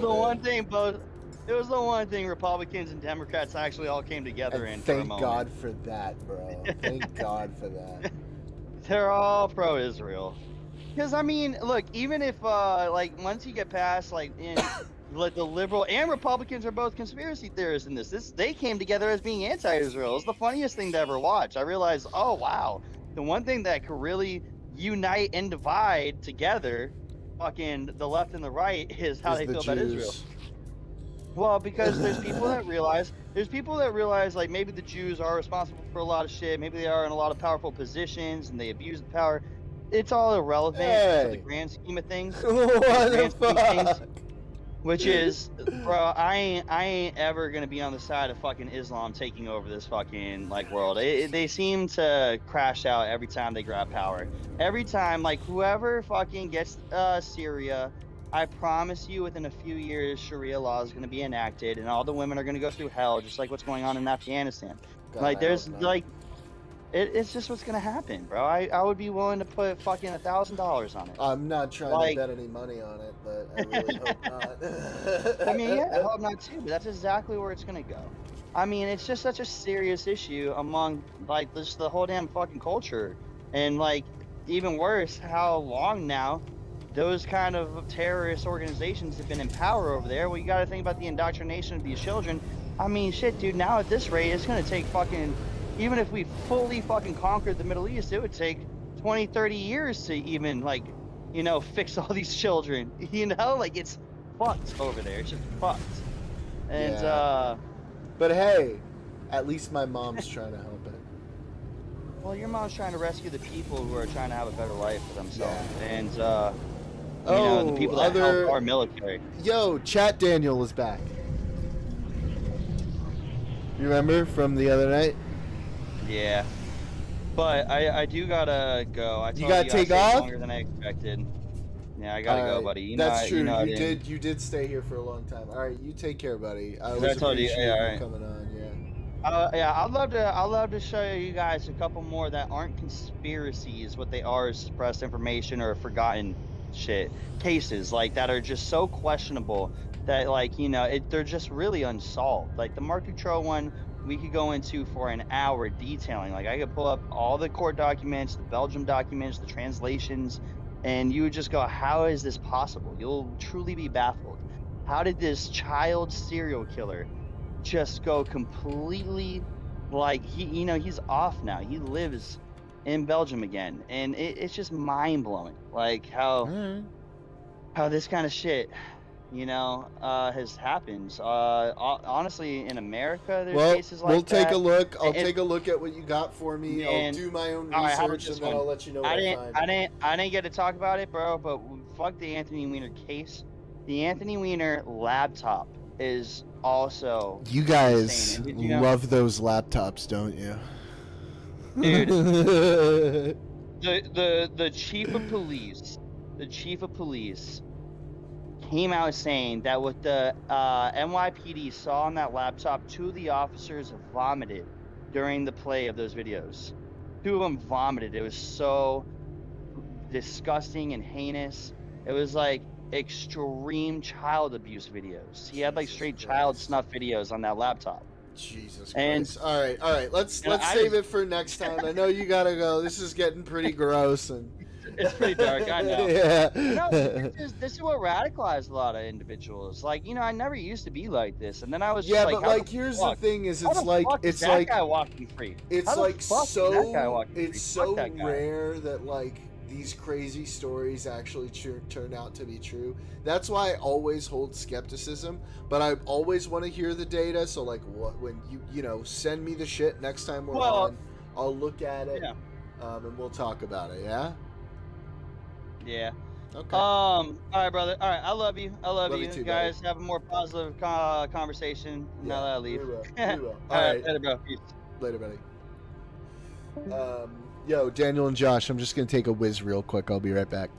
It was the one thing Republicans and Democrats actually all came together in for a moment. Thank God for that, bro. Thank God for that. They're all pro-Israel. Because, I mean, look, even if, like, once you get past, like, like the liberal and Republicans are both conspiracy theorists in this. They came together as being anti-Israel. It's the funniest thing to ever watch. I realized, oh, wow. The one thing that could really unite and divide together, fucking the left and the right, is how they feel about Israel. Well, because there's people that realize, like, maybe the Jews are responsible for a lot of shit. Maybe they are in a lot of powerful positions and they abuse the power. It's all irrelevant to the grand scheme of things. What the fuck? Which is, bro, I ain't ever gonna be on the side of fucking Islam taking over this fucking, like, world. They seem to crash out every time they grab power. Every time, like, whoever fucking gets Syria, I promise you within a few years, Sharia law is going to be enacted and all the women are going to go through hell, just like what's going on in Afghanistan. God, like, there's, like, it's just what's going to happen, bro. I would be willing to put fucking $1,000 on it. I'm not trying to bet any money on it, but I really hope not. I mean, yeah, I hope not too, but that's exactly where it's going to go. I mean, it's just such a serious issue among, like, just the whole damn fucking culture. And, like, even worse, how long now those kind of terrorist organizations have been in power over there. Well, you got to think about the indoctrination of these children. I mean, shit, dude, now at this rate, it's going to take fucking, even if we fully fucking conquered the Middle East, it would take 20, 30 years to even, like, you know, fix all these children. You know, like, it's fucked over there. It's just fucked. And, but hey, at least my mom's trying to help it. Well, your mom's trying to rescue the people who are trying to have a better life for themselves. Yeah. And, you know, the people that help our military. Yo, Chat Daniel is back. You remember from the other night? Yeah. But I do gotta go. You gotta take off? Longer than I expected. Yeah, I gotta go, buddy. That's true. You did stay here for a long time. All right, you take care, buddy. I appreciate you coming on. Yeah, I'd love to show you guys a couple more that aren't conspiracies. What they are is suppressed information or forgotten shit cases, like, that are just so questionable that, like, you know, they're just really unsolved. Like the Marc Dutroux one, we could go into for an hour detailing. Like, I could pull up all the court documents, the Belgium documents, the translations, and you would just go, how is this possible? You'll truly be baffled. How did this child serial killer just go completely, like, you know, he's off now. He lives in Belgium again, and it's just mind-blowing, like, how this kind of shit has happened. Honestly, in America, there's Well, cases like we'll take that. a look. I'll take a look at what you got for me. I'll Man, do my own all right, how about research, this and then one? I'll let you know what I I didn't, find. I didn't, I didn't get to talk about it, bro. But fuck the Anthony Weiner case. The Anthony Weiner laptop is also You guys insane. And did you know, love those laptops, don't you? dude? The chief of police, came out saying that what the NYPD saw on that laptop, 2 of the officers vomited during the play of those videos. 2 of them vomited. It was so disgusting and heinous. It was like extreme child abuse videos. He had like straight child snuff videos on that laptop. Jesus And Christ. All right. Let's save it for next time. I know you gotta go. This is getting pretty gross and it's pretty dark, I know. Yeah. No, this is what radicalized a lot of individuals. Like, I never used to be like this, and then I was Yeah, just like, but like here's the thing is it's like that guy walking free. It's How the like fuck is that guy so walking free? it's Fuck so that guy. rare that like these crazy stories actually turn out to be true. That's why I always hold skepticism, but I always want to hear the data. So like when you send me the shit next time we're on, I'll look at it, and we'll talk about it. Yeah. Yeah. Okay. All right, brother. All right, I love you. Love you too, guys. buddy. Have a more positive conversation now that I leave. We will. All right, later, bro. Peace. Later, buddy. Yo, Daniel and Josh, I'm just gonna take a whiz real quick. I'll be right back.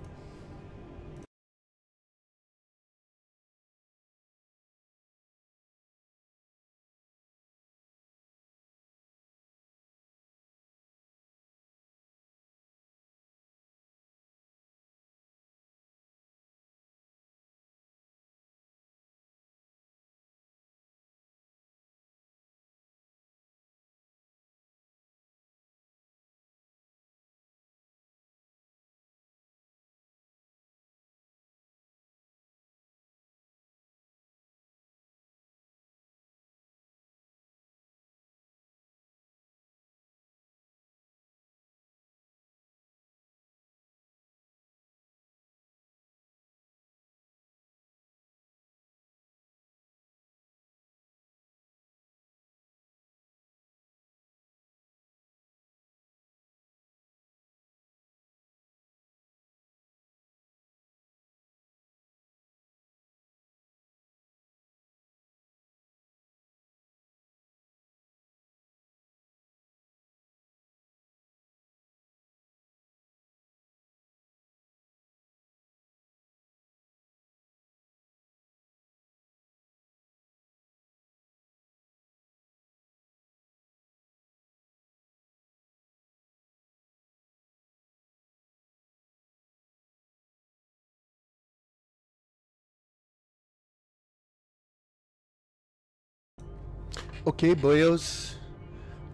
Okay, boyos,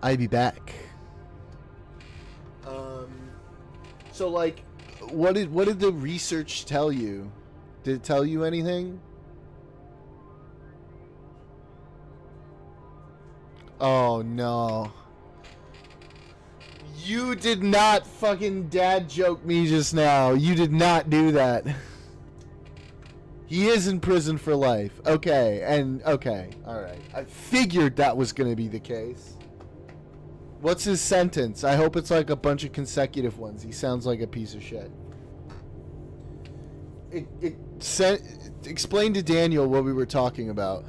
I be back. So like, what did the research tell you? Did it tell you anything? Oh no. You did not fucking dad joke me just now. You did not do that. He is in prison for life. Okay, alright. I figured that was gonna be the case. What's his sentence? I hope it's like a bunch of consecutive ones. He sounds like a piece of shit. Explain to Daniel what we were talking about.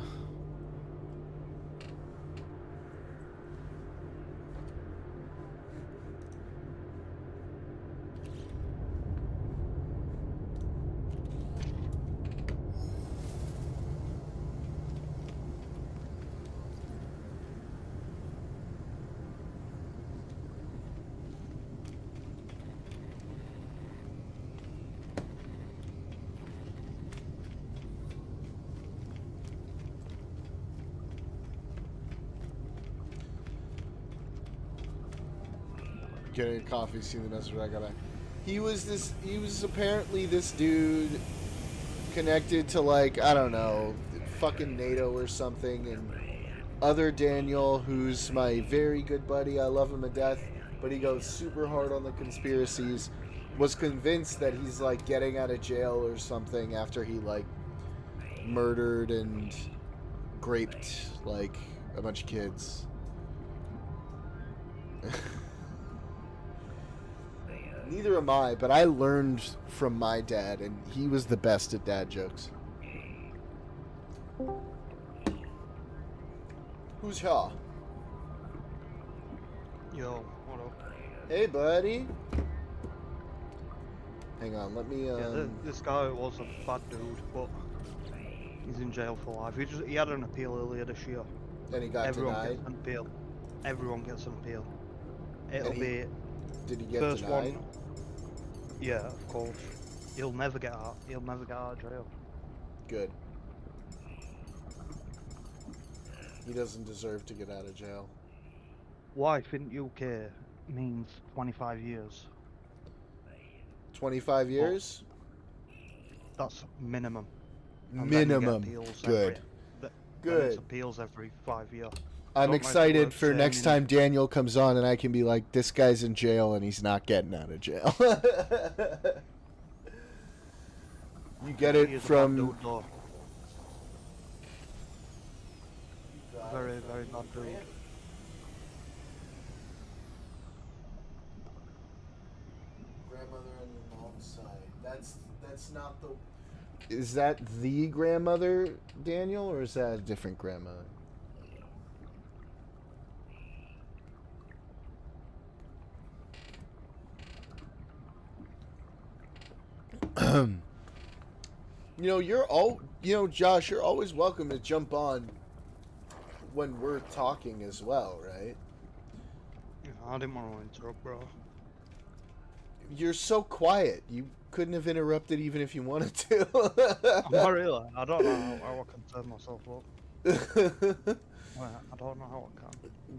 Getting a coffee, see the message I got back. He was apparently this dude connected to like, I don't know, fucking NATO or something, and other Daniel, who's my very good buddy, I love him to death, but he goes super hard on the conspiracies, was convinced that he's like getting out of jail or something after he like murdered and raped like a bunch of kids. Neither am I, but I learned from my dad, and he was the best at dad jokes. Who's here? Yo, what up? Hey, buddy. Hang on, let me. This guy was a bad dude, but he's in jail for life. He had an appeal earlier this year. And he got Everyone denied. gets an appeal. Everyone gets an appeal. It'll And be Did he get first denied? one. Yeah, of course. He'll never get out. He'll never get out of jail. Good. He doesn't deserve to get out of jail. Life in UK means 25 years. 25 years? That's minimum. And then you get Minimum. appeals Good. Then Good. it's appeals every 5 years. I'm Don't like to excited work for next saying- time Daniel comes on and I can be like, this guy's in jail and he's not getting out of jail. You get He it is a bad from... dude, though. Very, very bad dude. Grandmother on your mom's side. That's not the... Is that the grandmother, Daniel, or is that a different grandmother? Josh, you're always welcome to jump on when we're talking as well, right? Yeah, I didn't want to interrupt, bro. You're so quiet. You couldn't have interrupted even if you wanted to. I'm not really. I don't know how I can turn myself up. I don't know how I can.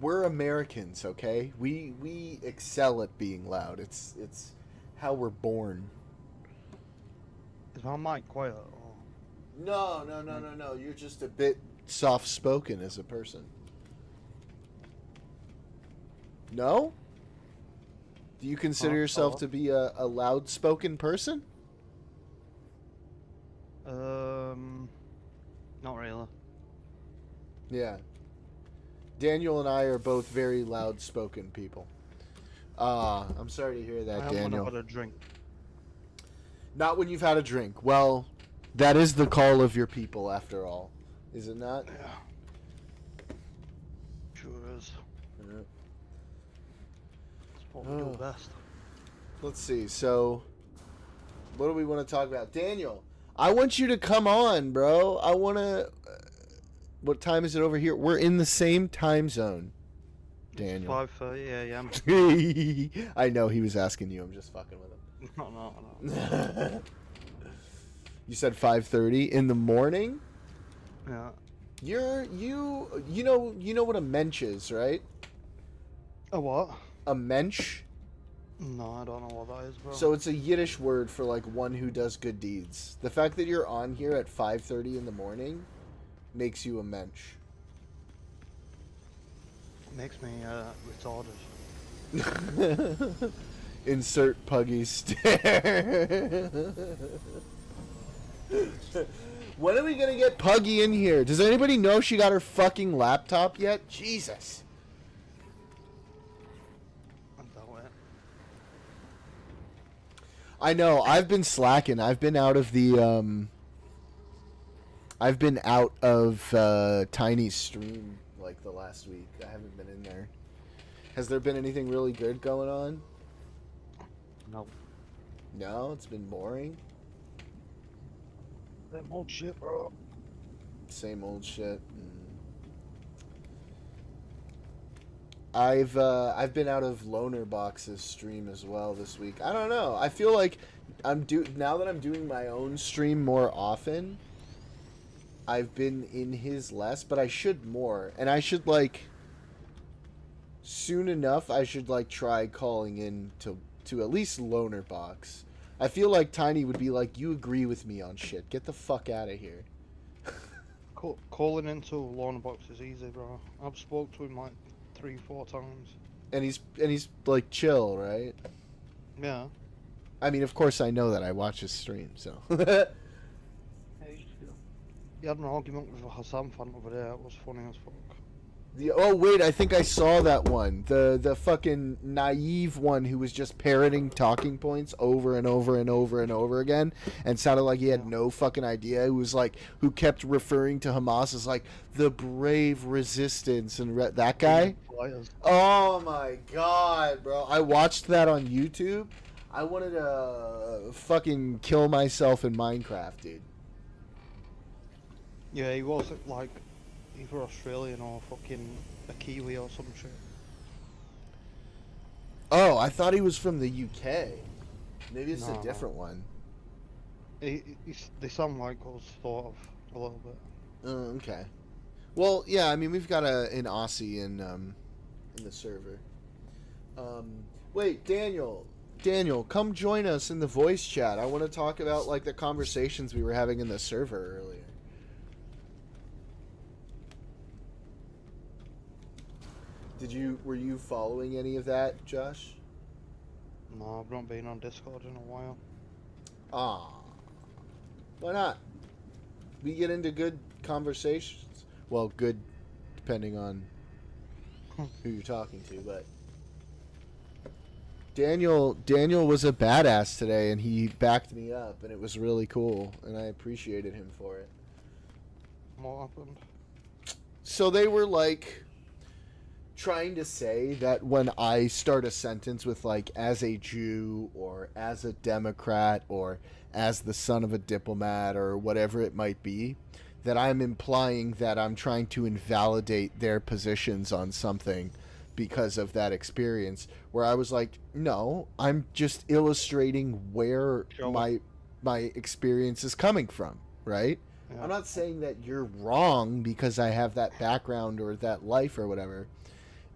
We're Americans, okay? We excel at being loud. It's how we're born. Is my mic quiet? Or... No. You're just a bit soft-spoken as a person. No? Do you consider yourself to be a loud-spoken person? Not really. Yeah. Daniel and I are both very loud-spoken people. I'm sorry to hear that, I haven't Daniel. had a drink. Not when you've had a drink. Well, that is the call of your people, after all. Is it not? Yeah. Sure is. Yeah. It's what we do best. Let's see. So, what do we want to talk about? Daniel, I want you to come on, bro. I want to... what time is it over here? We're in the same time zone, Daniel. 5:30 a.m. I know he was asking you. I'm just fucking with him. No. You said 5:30 in the morning? Yeah. You know what a mensch is, right? A what? A mensch? No, I don't know what that is, bro. So it's a Yiddish word for like one who does good deeds. The fact that you're on here at 5:30 in the morning makes you a mensch. Makes me retarded. Insert Puggy stare. When are we gonna get Puggy in here? Does anybody know she got her fucking laptop yet? Jesus. I know. I've been slacking. I've been out of the Tiny's stream like the last week. I haven't been in there. Has there been anything really good going on? No. No, it's been boring. That old shit, bro. Same old shit. I've been out of Loner Box's stream as well this week. I don't know. I feel like now that I'm doing my own stream more often. I've been in his less, but I should more, and I should soon enough. I should try calling in to at least Loner Box. I feel like Tiny would be like, you agree with me on shit. Get the fuck out of here. Calling into Loner Box is easy, bro. I've spoke to him like 3-4 times. And he's chill, right? Yeah. I mean, of course I know that. I watch his stream, so. He had an argument with a Hassan fan over there. It was funny as fuck. Oh wait, I think I saw that one. The fucking naive one who was just parroting talking points over and over and over and over again, and sounded like he had no fucking idea. Who was like, who kept referring to Hamas as like the brave resistance and that guy. Oh my god, bro! I watched that on YouTube. I wanted to fucking kill myself in Minecraft, dude. Yeah, he wasn't like either Australian or fucking a Kiwi or some shit. Oh, I thought he was from the UK. Maybe it's a No. different one. They sound like us, sort of, a little bit. Okay. Well, yeah. I mean, we've got an Aussie in the server. Wait, Daniel. Daniel, come join us in the voice chat. I want to talk about like the conversations we were having in the server earlier. Were you following any of that, Josh? No, I've not been on Discord in a while. Ah. Why not? We get into good conversations. Well, good depending on who you're talking to, but Daniel was a badass today and he backed me up and it was really cool and I appreciated him for it. What happened? So they were like trying to say that when I start a sentence with like as a Jew or as a Democrat or as the son of a diplomat or whatever it might be, that I'm implying that I'm trying to invalidate their positions on something because of that experience, where I was like, no, I'm just illustrating where my experience is coming from, right? Yeah. I'm not saying that you're wrong because I have that background or that life or whatever.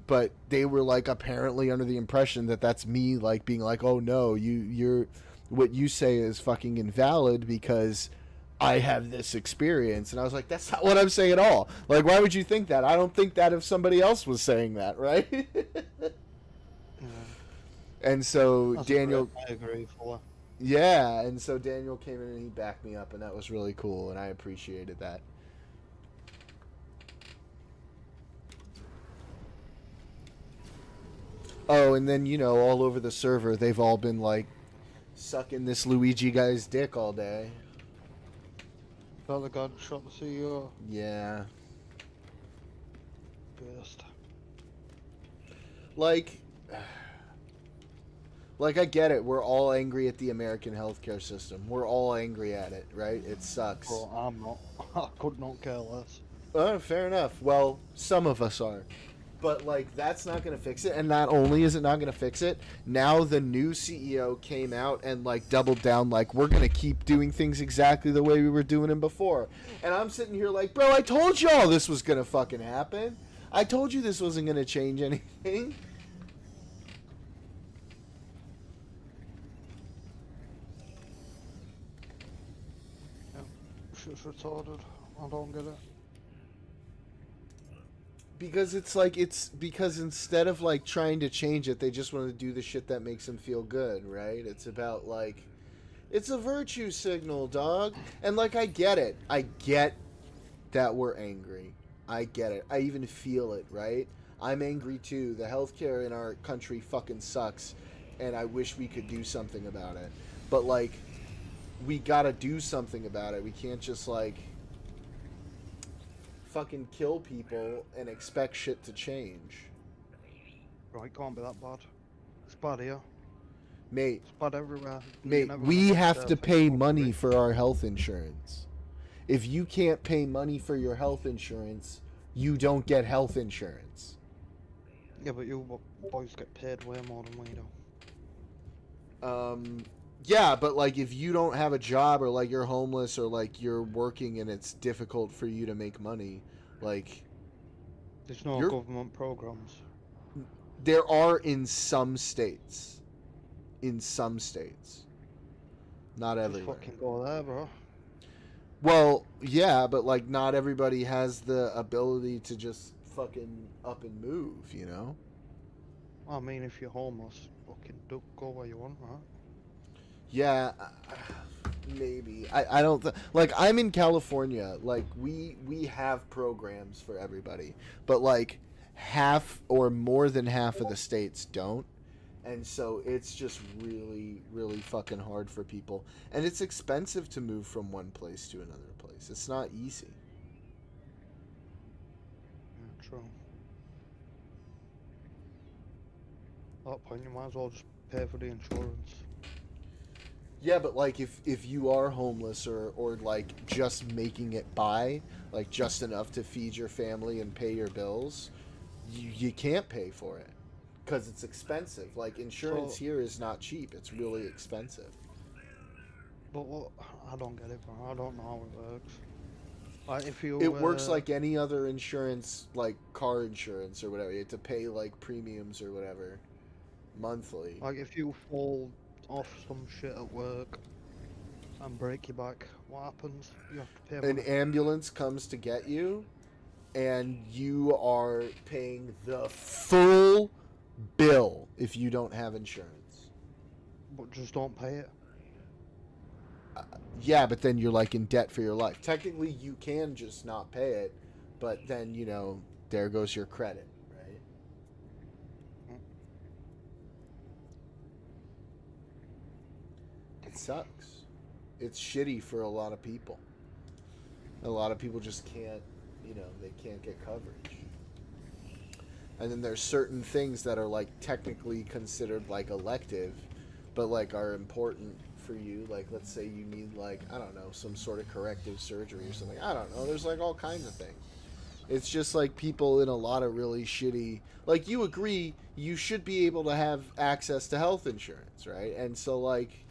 But they were like apparently under the impression that that's me like being like, oh no, you're what you say is fucking invalid because I have this experience. And I was like, that's not what I'm saying at all. Like, why would you think that? I don't think that if somebody else was saying that, right? Yeah. And so that's Daniel, I agree fully. Yeah, and so Daniel came in and he backed me up, and that was really cool, and I appreciated that. Oh, and then, you know, all over the server, they've all been, like, sucking this Luigi guy's dick all day. Felt like God shot the CEO. Yeah. Best. Like, I get it. We're all angry at the American healthcare system. We're all angry at it, right? It sucks. Well, I'm not. I could not care less. Fair enough. Well, some of us are. But, like, that's not going to fix it. And not only is it not going to fix it, now the new CEO came out and, like, doubled down, like, we're going to keep doing things exactly the way we were doing them before. And I'm sitting here like, bro, I told y'all this was going to fucking happen. I told you this wasn't going to change anything. Yeah, shit's retarded. I don't get it. Because it's because instead of like trying to change it, they just want to do the shit that makes them feel good, right? It's about like, it's a virtue signal, dog. And like, I get it. I get that we're angry. I get it. I even feel it, right? I'm angry too. The healthcare in our country fucking sucks, and I wish we could do something about it. But like, we gotta do something about it. We can't just like fucking kill people and expect shit to change. Right, can't be that bad. It's bad here. Mate. It's bad everywhere. Mate, we have to pay money for our health insurance. If you can't pay money for your health insurance, you don't get health insurance. Yeah, but you boys get paid way more than we do. Yeah, but like if you don't have a job or like you're homeless or like you're working and it's difficult for you to make money, like there's no government programs. There are in some states. In some states. Not everywhere. Just fucking go there, bro. Well, yeah, but like not everybody has the ability to just fucking up and move, you know? I mean, if you're homeless, fucking go where you want, right? Yeah, Maybe I don't like I'm in California. Like we have programs for everybody, but like half or more than half of the states don't, and so it's just really fucking hard for people, and it's expensive to move from one place to another place. It's not easy. Yeah, true. At that point, you might as well just pay for the insurance. Yeah, but like if you are homeless or like just making it by, like just enough to feed your family and pay your bills, you can't pay for it because it's expensive. Like insurance So- here is not cheap. It's really expensive. But what? I don't get it, bro. I don't know how it works. Like, if you. It works like any other insurance, like car insurance or whatever. You have to pay like premiums or whatever monthly. Like, if you fall off some shit at work and break your back, what happens? You have to pay An money. ambulance comes to get you, and you are paying the full bill if you don't have insurance. But just don't pay it. Yeah, but then you're like in debt for your life. Technically, you can just not pay it, but then, you know, there goes your credit, right? It sucks. It's shitty for a lot of people. A lot of people just can't, you know, they can't get coverage. And then there's certain things that are like technically considered like elective, but like are important for you. Like let's say you need like, I don't know, some sort of corrective surgery or something. I don't know. There's like all kinds of things. It's just like people in a lot of really shitty, like you agree you should be able to have access to health insurance, right? And so like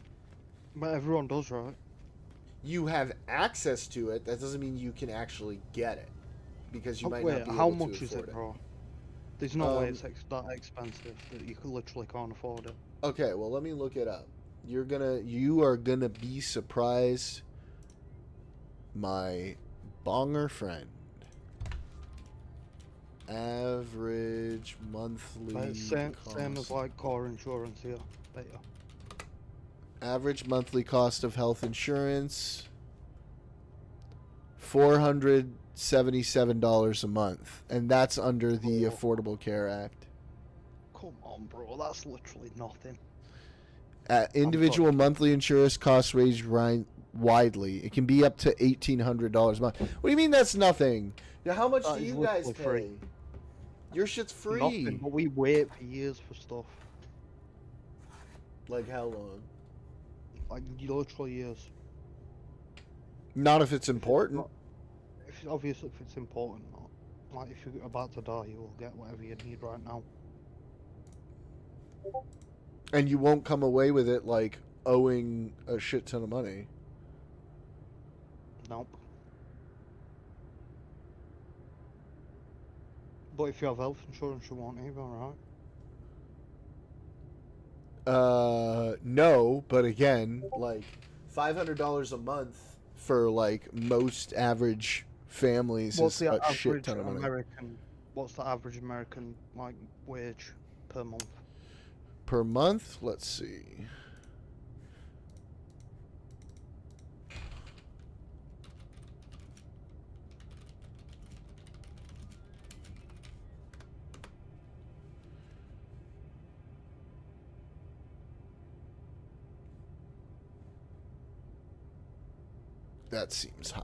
But everyone does, right? you have access to it, that doesn't mean you can actually get it because you might Wait, not be how able much to is afford it, bro? There's no way it's Um, that expensive that you could literally can't afford it. Okay, well let me look it up. You are gonna be surprised, my bonger friend. Average monthly Like, same as cost. like car insurance here. Bet you. Average monthly cost of health insurance, $477 a month, and that's under the Oh. Affordable Care Act. Come on, bro. That's literally nothing. Individual sorry. monthly insurance costs range widely. It can be up to $1,800 a month. What do you mean that's nothing? Now, how much That do is you guys literally pay? free. Your shit's free. Nothing. But we wait for years for stuff. Like how long? Like literally years. Not if it's important. If obviously if it's important, not like if you're about to die, you will get whatever you need right now. And you won't come away with it like owing a shit ton of money. Nope. But if you have health insurance, you won't either, right? No, but again, like $500 a month for like most average families What's is the a shit average ton of money. American? What's the average American like wage per month? Per month, let's see. That seems high.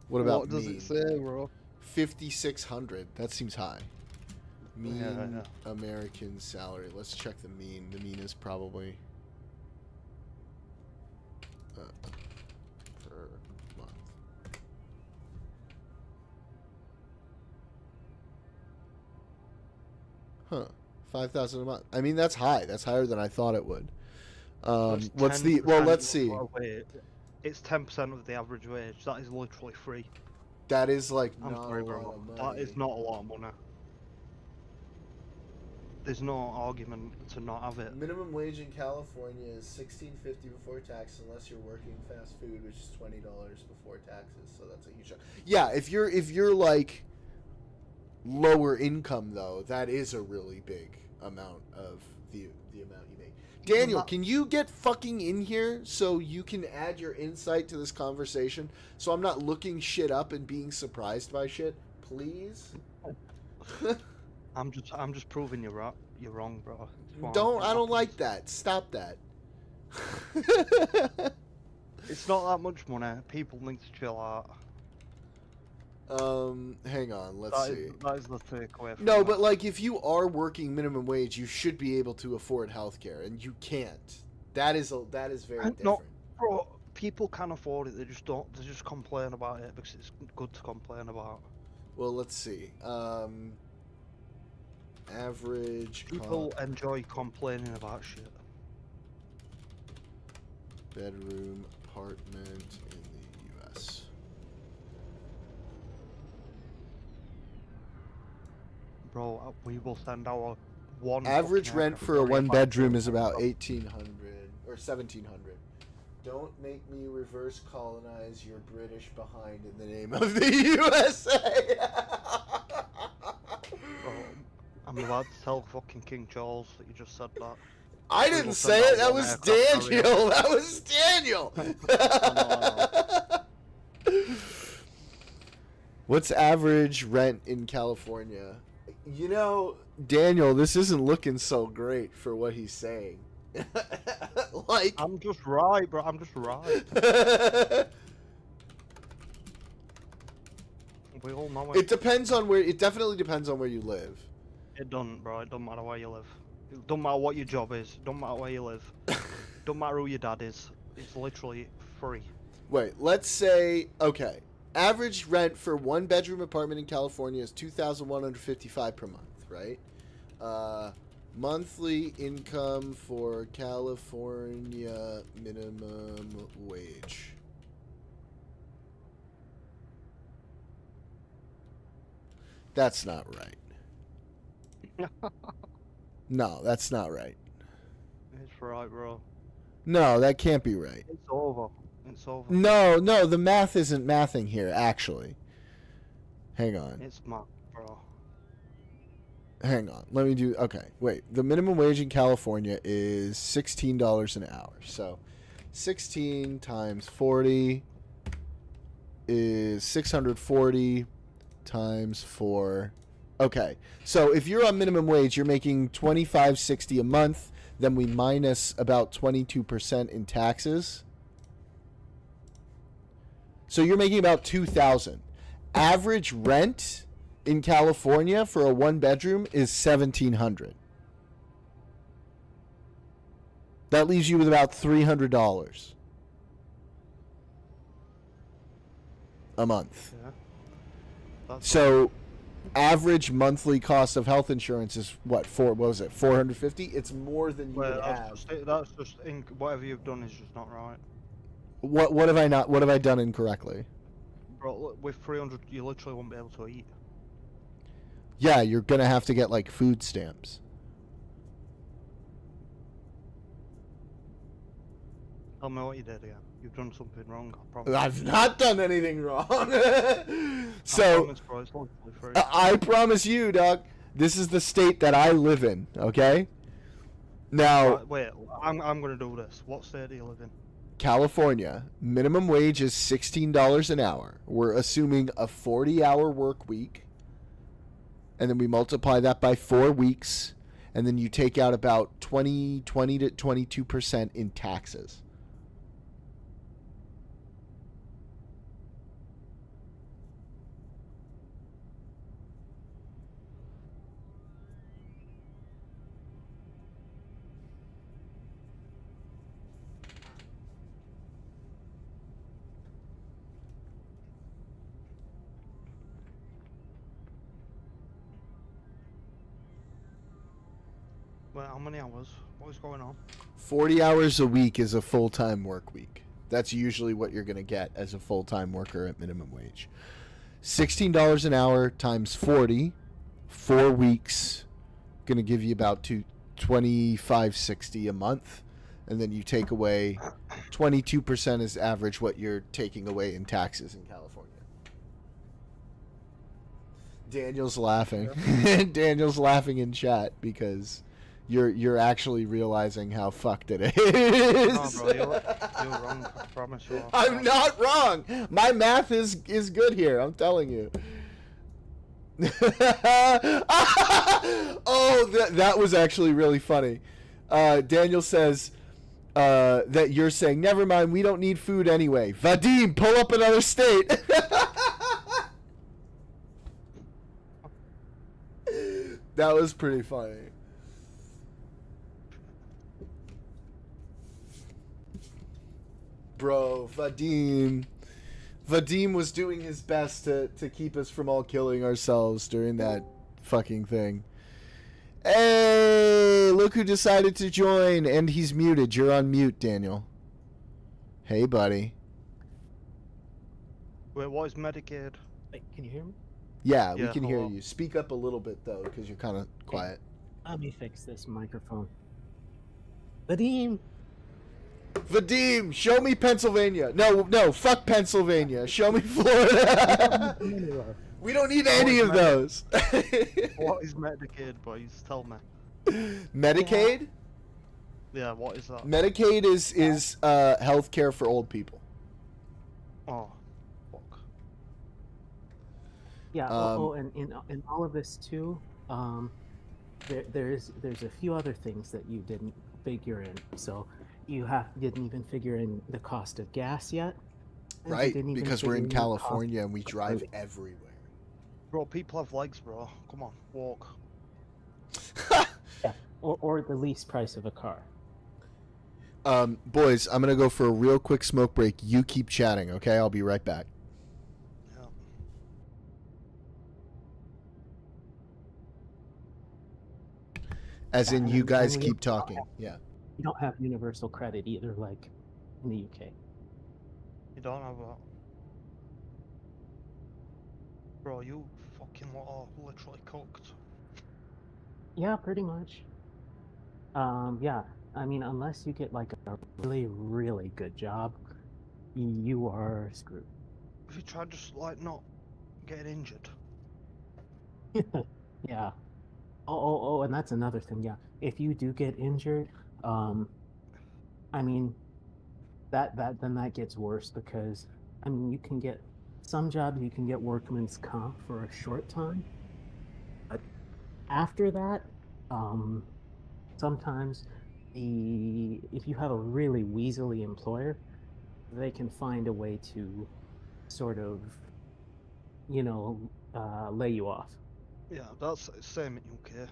What about What does mean? it say, bro? 5,600. That seems high. Mean Yeah. American salary. Let's check the mean. The mean is probably per month. Huh. 5,000 a month. I mean, that's high. That's higher than I thought it would. That's What's the? Well, 10% let's of see. our wage. It's 10% of the average wage. That is literally free. That is like I'm not sorry, a lot bro. of money. That is not a lot of money. There's no argument to not have it. Minimum wage in California is $16.50 before tax, unless you're working fast food, which is $20 before taxes. So that's a huge chunk. Yeah, if you're like lower income though, that is a really big amount of the amount you make. Daniel, can you get fucking in here so you can add your insight to this conversation so I'm not looking shit up and being surprised by shit? Please? I'm just proving you're right. You're wrong, bro. I don't like that. Stop that. It's not that much money. People need to chill out. Hang on, let's see. That is the takeaway. No, but like if you are working minimum wage, you should be able to afford healthcare, and you can't. That is very different. No, bro, people can afford it. They just don't. They just complain about it because it's good to complain about. Well, let's see. Average People enjoy complaining about shit. bedroom apartment in the U.S. Bro, we will send our one. Average fucking rent for a aircraft one carrier bedroom back is to about America. 1,800 or 1,700. Don't make me reverse colonize your British behind in the name of the USA. Bro, I'm about to tell fucking King Charles that you just said that. I didn't say it. That was Daniel. That was Daniel. What's average rent in California? You know, Daniel, this isn't looking so great for what he's saying. Like, I'm just right, bro. I'm just right. We all know it. it depends on where. It definitely depends on where you live. It doesn't, bro. It doesn't matter where you live. It doesn't matter what your job is. It doesn't matter where you live. Don't matter who your dad is. It's literally free. Wait, let's say okay. Average rent for one bedroom apartment in California is $2,155 per month, right? Monthly income for California minimum wage. That's not right. No, that's not right. It's right, bro. No, that can't be right. It's over. It's over. No, the math isn't mathing here, actually. Hang on. It's math, bro. Hang on. Let me do. Okay, wait. The minimum wage in California is $16 an hour. So 16 times 40 is 640 times 4. Okay. So if you're on minimum wage, you're making $25.60 a month. Then we minus about 22% in taxes. So you're making about $2,000. Average rent in California for a one bedroom is $1,700. That leaves you with about $300 a month. Yeah. That's So average monthly cost of health insurance is what was it, $450? It's more than you would have. that's just whatever you've done is just not right. What have I done incorrectly? Bro, look, with 300, you literally won't be able to eat. Yeah, you're gonna have to get like food stamps. Tell me what you did again. You've done something wrong, I promise. I've not done anything wrong. I So promise, bro, it's literally free. I promise you, Doc, this is the state that I live in, okay? Now, Right, wait, I'm gonna do this. What state do you live in? California, minimum wage is $16 an hour. We're assuming a 40-hour work week. And then we multiply that by 4 weeks. And then you take out about 20 to 22% in taxes. Wait, how many hours? What is going on? 40 hours a week is a full-time work week. That's usually what you're going to get as a full-time worker at minimum wage. $16 an hour times 40, 4 weeks, going to give you about $25.60 a month. And then you take away 22% is average what you're taking away in taxes in California. Daniel's laughing. Daniel's laughing in chat because you're actually realizing how fucked it No, is. bro, you're wrong. I promise you are. I'm not wrong. My math is good here. I'm telling you. Oh, that was actually really funny. Daniel says that you're saying, never mind, we don't need food anyway. Vadim, pull up another state. That was pretty funny. Bro, Vadim was doing his best to keep us from all killing ourselves during that fucking thing. Hey, look who decided to join, and he's muted. You're on mute, Daniel. Hey, buddy. Wait, what is Medicaid? Wait, can you hear me? Yeah, we Yeah, can hear hello. you. Speak up a little bit, though, because you're kind of quiet. Let me fix this microphone. Vadim! Vadim, show me Pennsylvania. No, fuck Pennsylvania. Show me Florida. We don't need any of those. What is Medicaid, boys? Tell me. Medicaid? Yeah, what is that? Medicaid is health care for old people. Oh, fuck. Yeah, and in all of this too, there's a few other things that you didn't figure in. So you didn't even figure in the cost of gas yet. and you Right, didn't even because we're figure in in the cost California and we of drive food. everywhere. Bro, people have legs, bro. Come on, walk. Yeah, or the least price of a car. Boys, I'm gonna go for a real quick smoke break. You keep chatting, okay? I'll be right back. Yeah. As in, Yeah, you and guys we keep don't talking. Yeah. You don't have universal credit either, like in the UK. You don't have that. Bro, you fucking lot are literally cooked. Yeah, pretty much. Yeah, I mean, unless you get like a really, really good job, you are screwed. If you try just like not getting injured. Yeah. Oh, and that's another thing. Yeah, if you do get injured, I mean, then that gets worse because I mean, you can get some jobs you can get workman's comp for a short time, but after that, sometimes if you have a really weaselly employer, they can find a way to sort of, lay you off. Yeah, that's the same in UK.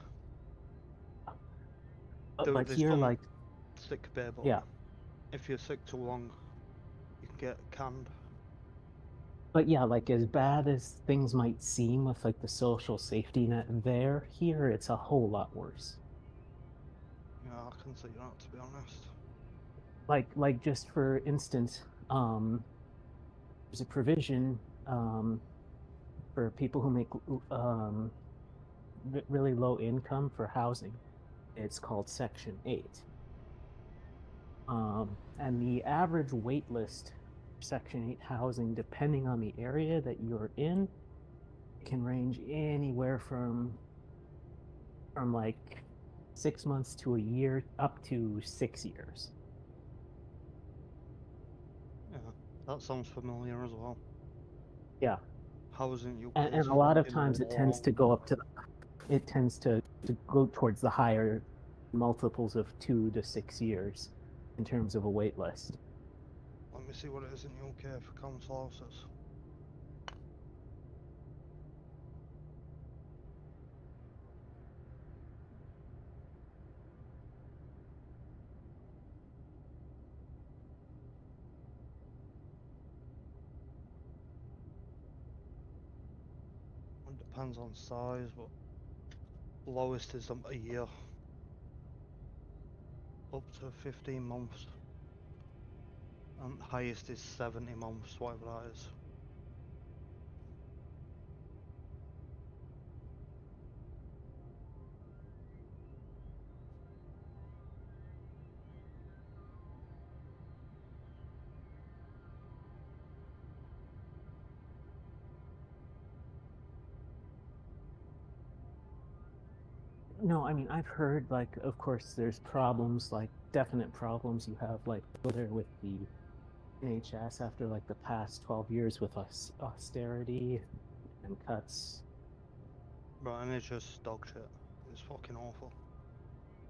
But There's here, some like, sick bay, but yeah, if you're sick too long, you can get canned. but yeah, like as bad as things might seem with like the social safety net there, here it's a whole lot worse. Yeah, I can see that, to be honest. Like just for instance, there's a provision for people who make really low income for housing. It's called Section 8. And the average wait list for Section 8 housing, depending on the area that you're in, can range anywhere from like 6 months to a year up to 6 years. Yeah, that sounds familiar as well. Yeah. Housing UK And is a lot of fucking times it tends to go up to it tends to go towards the higher multiples of 2 to 6 years in terms of a wait list. Let me see what it is in UK for council houses. It depends on size, but lowest is a year. Up to 15 months. And highest is 70 months, whatever that is. No, I mean, I've heard, like, of course, there's problems, like, definite problems you have, like, there with the NHS after, like, the past 12 years with austerity and cuts. Bro, and it's just dog shit. It's fucking awful.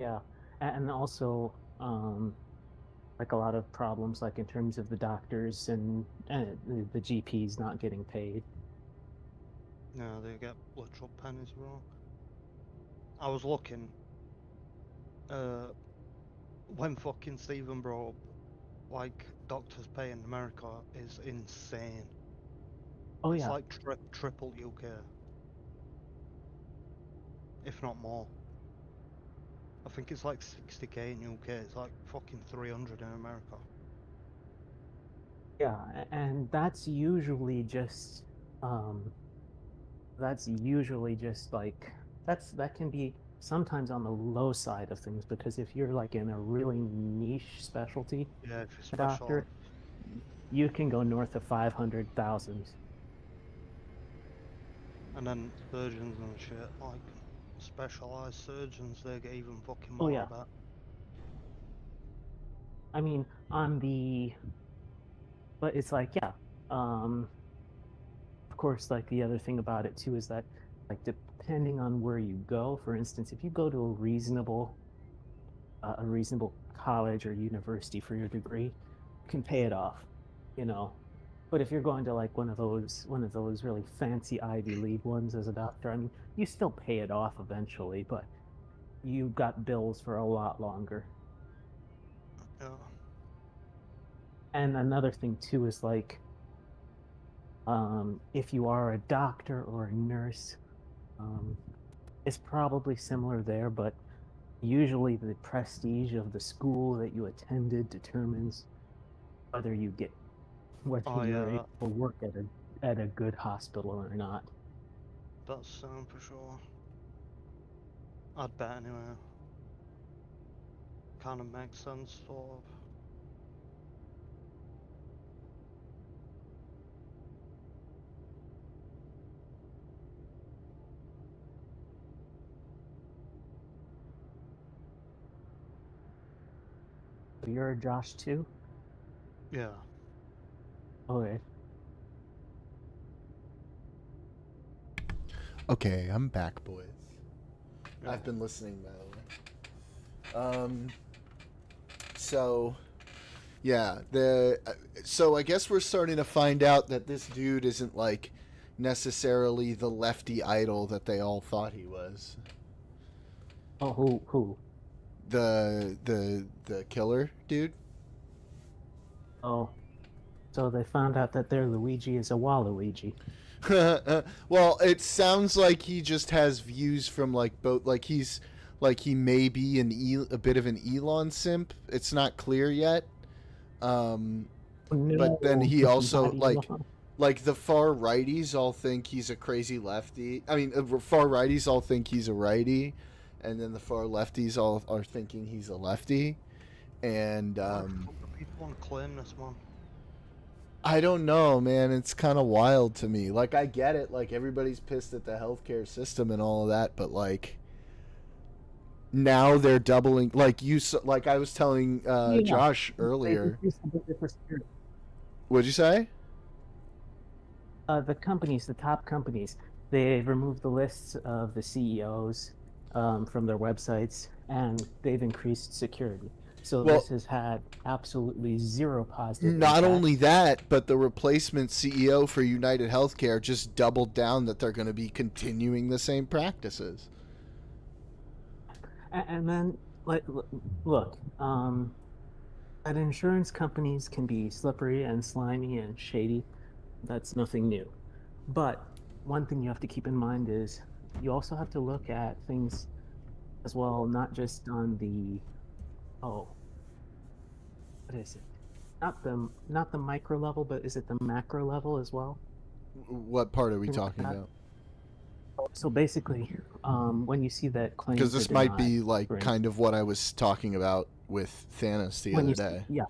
Yeah. And also, like, a lot of problems, like, in terms of the doctors and the GPs not getting paid. Yeah, they get literal pennies, bro. I was looking, when fucking Stephen brought up, like, doctors pay in America is insane. Oh, It's yeah. like triple UK, if not more. I think it's like 60k in UK. It's like fucking 300 in America. Yeah, and um that's usually just like that can be sometimes on the low side of things, because if you're like in a really niche specialty, Yeah, if you a doctor, specialize. you can go north of 500,000. And then surgeons and shit, like specialized surgeons, they get even fucking Oh more, yeah, I bet. I mean but it's like, yeah, um of course, like, the other thing about it too is that, like, depending on where you go, for instance, if you go to a reasonable college or university for your degree, you can pay it off, you know. But if you're going to like one of those really fancy Ivy League ones as a doctor, I mean, you still pay it off eventually, but you got bills for a lot longer. Yeah. And another thing too is like, if you are a doctor or a nurse, um, it's probably similar there, but usually the prestige of the school that you attended determines whether you get whether Oh you're yeah, able to work at a good hospital or not. that's for sure. I'd bet anyway. Kind of makes sense, sort of. So you're a Josh too? Yeah. Oh, Okay. Okay, I'm back, boys. Yeah. I've been listening, by the way. So, yeah, so I guess we're starting to find out that this dude isn't like necessarily the lefty idol that they all thought he was. Oh, who? The killer dude. Oh, so they found out that their Luigi is a Waluigi. Well, it sounds like he just has views from like both. Like he may be a bit of an Elon simp. It's not clear yet. But then No, he also not like Elon. the far righties all think he's a crazy lefty. I mean, far righties all think he's a righty, and then the far lefties all are thinking he's a lefty. And Why the fuck do people want to claim this, man? I don't know, man. It's kind of wild to me. Like, I get it. Like, everybody's pissed at the healthcare system and all of that, but like, now they're doubling. Like like I was telling Yeah. Josh They earlier. increased the budget for security. What'd you say? The companies, the top companies, they've removed the lists of the CEOs from their websites, and they've increased security. So Well, this has had absolutely zero positive Not impact. only that, but the replacement CEO for United Healthcare just doubled down that they're going to be continuing the same practices. And then, like, look, that insurance companies can be slippery and slimy and shady. That's nothing new. But one thing you have to keep in mind is you also have to look at things as well, not just on the, what is it? Not the micro level, but is it the macro level as well? What part are we Look at talking that. about? So basically, when you see that claim, Because this might be like kind of what I was talking about with Thanos the other day. Yeah.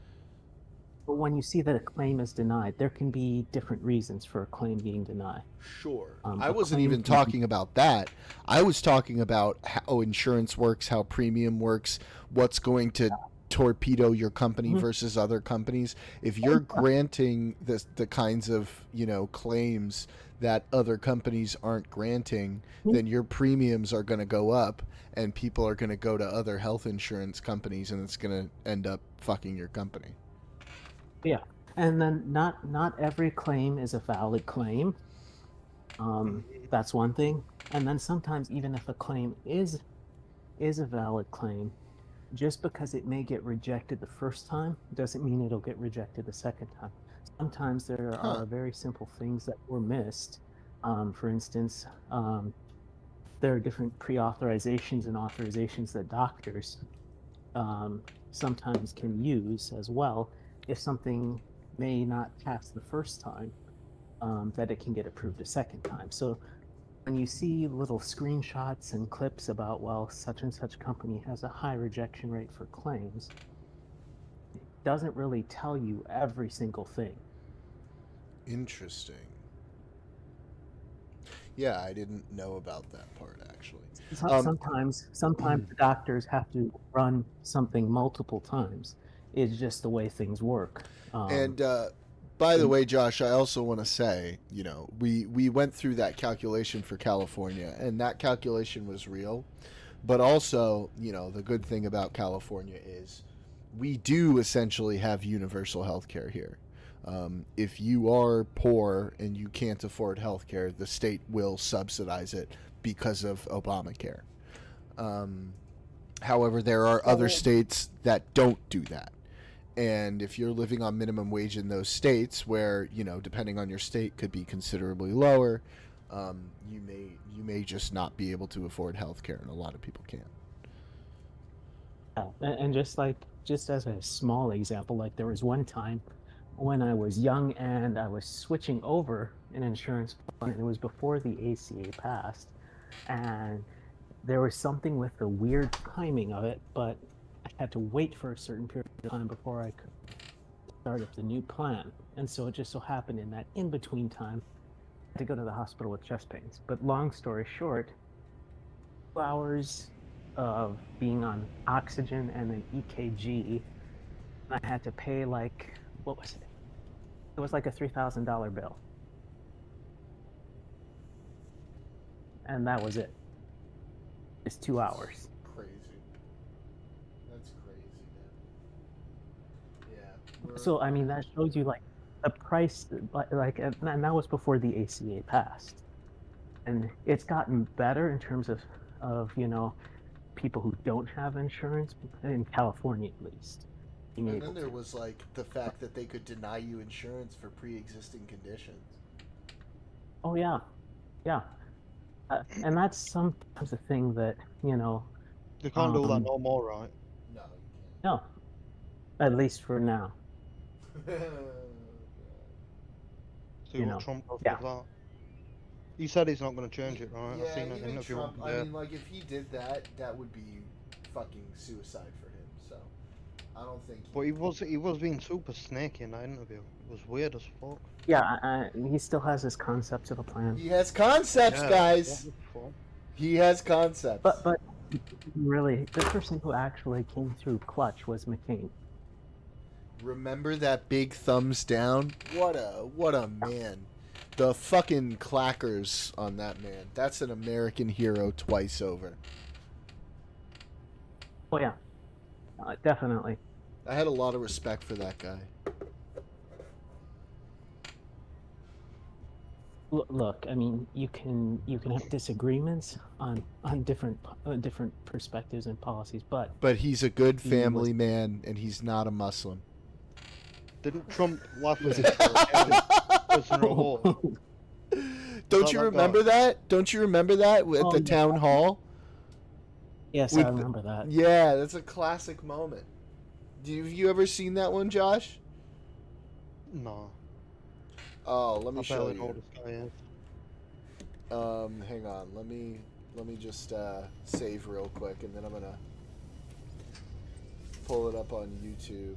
But when you see that a claim is denied, there can be different reasons for a claim being denied. Sure. I A wasn't claim even can be- talking about that. I was talking about how insurance works, how premium works, what's going to torpedo your company Mhm. versus other companies. If you're granting the kinds of, claims that other companies aren't granting, then your premiums are going to go up and people are going to go to other health insurance companies and it's going to end up fucking your company. Yeah, and then not every claim is a valid claim. That's one thing. And then sometimes even if a claim is a valid claim, just because it may get rejected the first time doesn't mean it'll get rejected the second time. Sometimes there Huh. are very simple things that were missed. For instance, there are different pre-authorizations and authorizations that doctors sometimes can use as well. If something may not pass the first time, that it can get approved a second time. So when you see little screenshots and clips about, well, such and such company has a high rejection rate for claims, it doesn't really tell you every single thing. Interesting. Yeah, I didn't know about that part actually. Sometimes the doctors have to run something multiple times. It's just the way things work. And by the way, Josh, I also want to say, we went through that calculation for California, and that calculation was real. But also, the good thing about California is we do essentially have universal health care here. If you are poor and you can't afford health care, the state will subsidize it because of Obamacare. However, there are other states that don't do that. And if you're living on minimum wage in those states where, depending on your state, could be considerably lower, you may just not be able to afford health care, and a lot of people can't. And just as a small example, like there was one time when I was young and I was switching over an insurance plan, and it was before the ACA passed, and there was something with the weird timing of it, but I had to wait for a certain period of time before I could start up the new plan. And so it just so happened in that in-between time, I had to go to the hospital with chest pains. But long story short, 2 hours of being on oxygen and an EKG, and I had to pay what was it? It was like a $3,000 bill. And that was it. It's 2 hours. Crazy. That's crazy, man. Yeah. So I mean, that shows you the price, and that was before the ACA passed, and it's gotten better in terms of people who don't have insurance in California at least. And then there was the fact that they could deny you insurance for pre-existing conditions. Oh yeah, yeah, and that's sometimes a thing that They can't do that no more, right? No, no, at least for now. you can't. See You what know, Trump does yeah. with that. He said he's not going to change it, right? Yeah, I've seen an even interview Trump. on I there. mean, if he did that, that would be fucking suicide for him. So, I don't think. But he was being super snaky in that interview. It was weird as fuck. Yeah, he still has his concepts of a plan. He has concepts, Yeah, guys. what the fuck? He has concepts. But really, the person who actually came through clutch was McCain. Remember that big thumbs down? What a man. The fucking clackers on that man. That's an American hero twice over. Oh yeah, definitely. I had a lot of respect for that guy. Look, I mean, you can have disagreements on different perspectives and policies, but But he's a good He family was- man, and he's not a Muslim. Didn't Trump laugh at him for President of War? Don't you that remember guy? that? Don't you remember that at Oh, the yeah. town hall? yes, With I the- remember that. Yeah, that's a classic moment. Have you ever seen that one, Josh? No. Oh, let me I show barely know you. this guy is. Hang on. Let me just save real quick, and then I'm gonna pull it up on YouTube.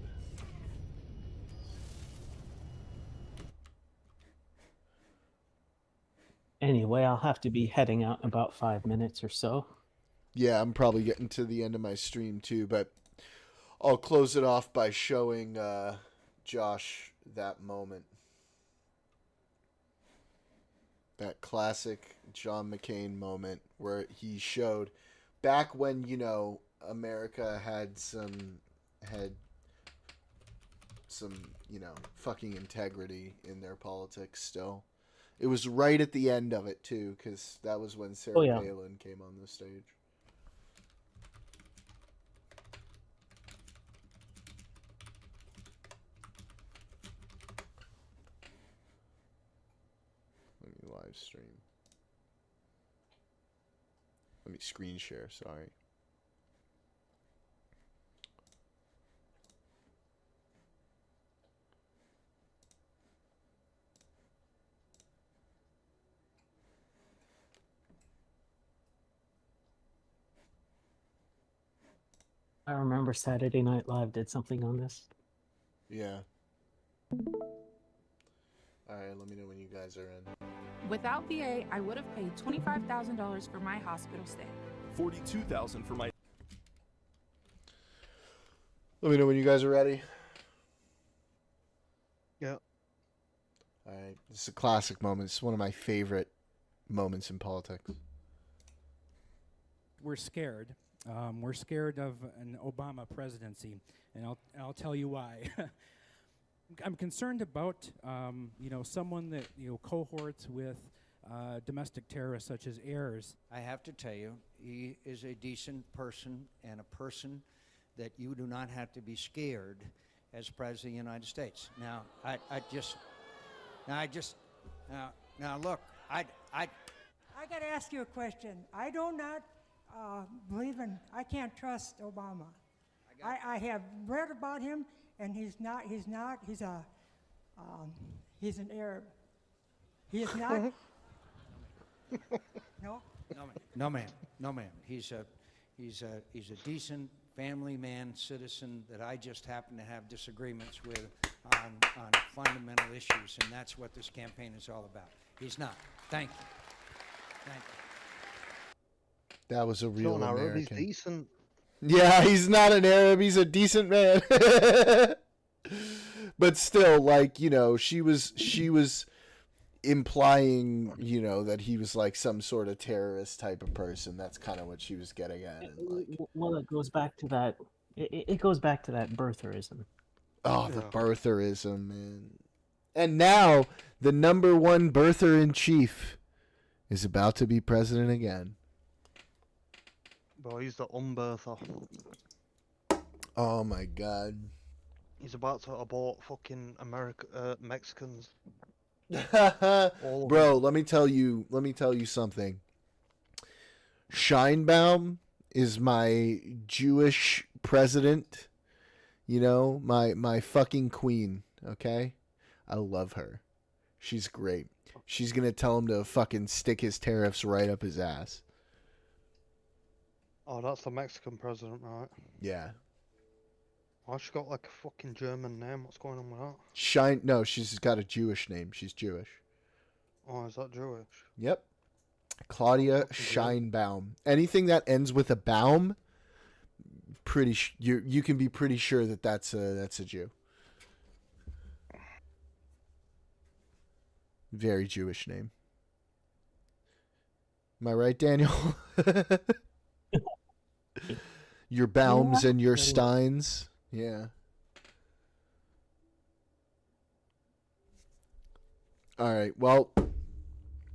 Anyway, I'll have to be heading out in about 5 minutes or so. Yeah, I'm probably getting to the end of my stream too, but I'll close it off by showing Josh that moment. That classic John McCain moment where he showed back when, you know, America had some, you know, fucking integrity in their politics still. It was right at the end of it too, because that was when Sarah Palin came on the stage. Let me live stream. Let me screen share, sorry. I remember Saturday Night Live did something on this. Yeah. Alright, let me know when you guys are in. Without VA, I would have paid $25,000 for my hospital stay. $42,000 for my. Let me know when you guys are ready. Yeah. Alright, this is a classic moment. It's one of my favorite moments in politics. We're scared. We're scared of an Obama presidency, and I'll tell you why. I'm concerned about someone that cohorts with domestic terrorists such as Ayers. I have to tell you, he is a decent person and a person that you do not have to be scared as President of the United States. Now, look, I got to ask you a question. I do not believe in. I can't trust Obama. I have read about him, and he's an Arab. He is not. No. No, ma'am. He's a decent family man, citizen that I just happen to have disagreements with on fundamental issues, and that's what this campaign is all about. He's not. Thank you. That was a real American. He's decent. Yeah, he's not an Arab. He's a decent man. But still, like, she was implying, that he was like some sort of terrorist type of person. That's kind of what she was getting at. And Well, it goes back to that. It goes back to that birtherism. Oh, the birtherism, man. And now the number one birther in chief is about to be president again. Bro, he's the unbirther. Oh my god. He's about to abort fucking Mexicans. Bro, let me tell you something. Scheinbaum is my Jewish president. My fucking queen, okay? I love her. She's great. She's gonna tell him to fucking stick his tariffs right up his ass. Oh, that's the Mexican president, right? Yeah. Oh, she got like a fucking German name. What's going on with that? No, she's got a Jewish name. She's Jewish. Oh, is that Jewish? Yep. Claudia Scheinbaum. Anything that ends with a Baum, you can be pretty sure that that's a Jew. Very Jewish name. Am I right, Daniel? Your Baums and your Steins. Yeah. All right. Well,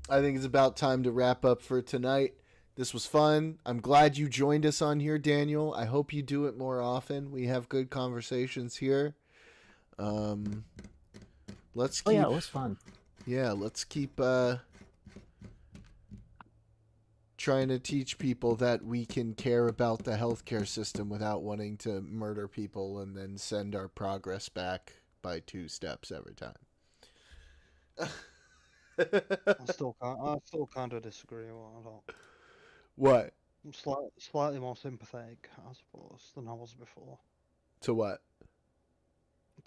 I think it's about time to wrap up for tonight. This was fun. I'm glad you joined us on here, Daniel. I hope you do it more often. We have good conversations here. Let's keep. Oh yeah, it was fun. Yeah, let's keep trying to teach people that we can care about the healthcare system without wanting to murder people and then send our progress back by 2 steps every time. I still kind of disagree. What? I'm slightly more sympathetic, I suppose, than I was before. To what?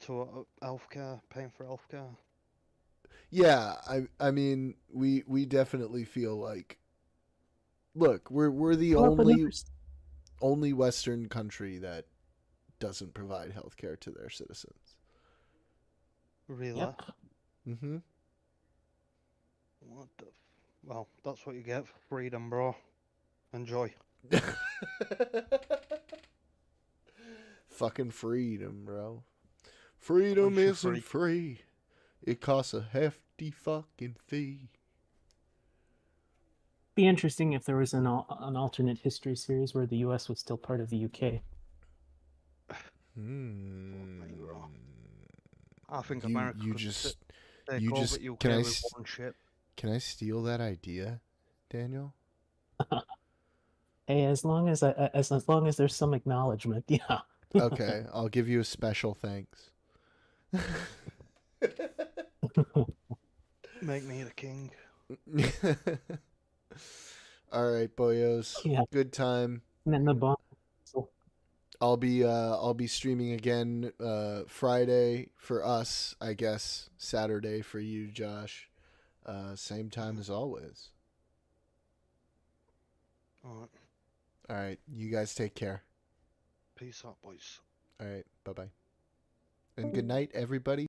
To healthcare, paying for healthcare. Yeah, I mean, we definitely feel like, look, we're the Well, but only there's- only Western country that doesn't provide health care to their citizens. Really? Yep. Mm-hmm. What the? Well, that's what you get for freedom, bro. Enjoy. Fucking freedom, bro. Freedom Bunch of isn't free. It costs a hefty fucking fee. Be interesting if there was an alternate history series where the U.S. was still part of the UK. I think You- America you could just- take you over just- UK can I with s- one ship. Can I steal that idea, Daniel? Hey, as long as as long as there's some acknowledgement, yeah. Okay, I'll give you a special thanks. Make me the king. All right, boyos. Yeah. Good time. And then the bomb. So, I'll be streaming again Friday for us, I guess. Saturday for you, Josh. Same time as always. Alright. All right, you guys take care. Peace out, boys. All right, bye-bye. And good night, everybody.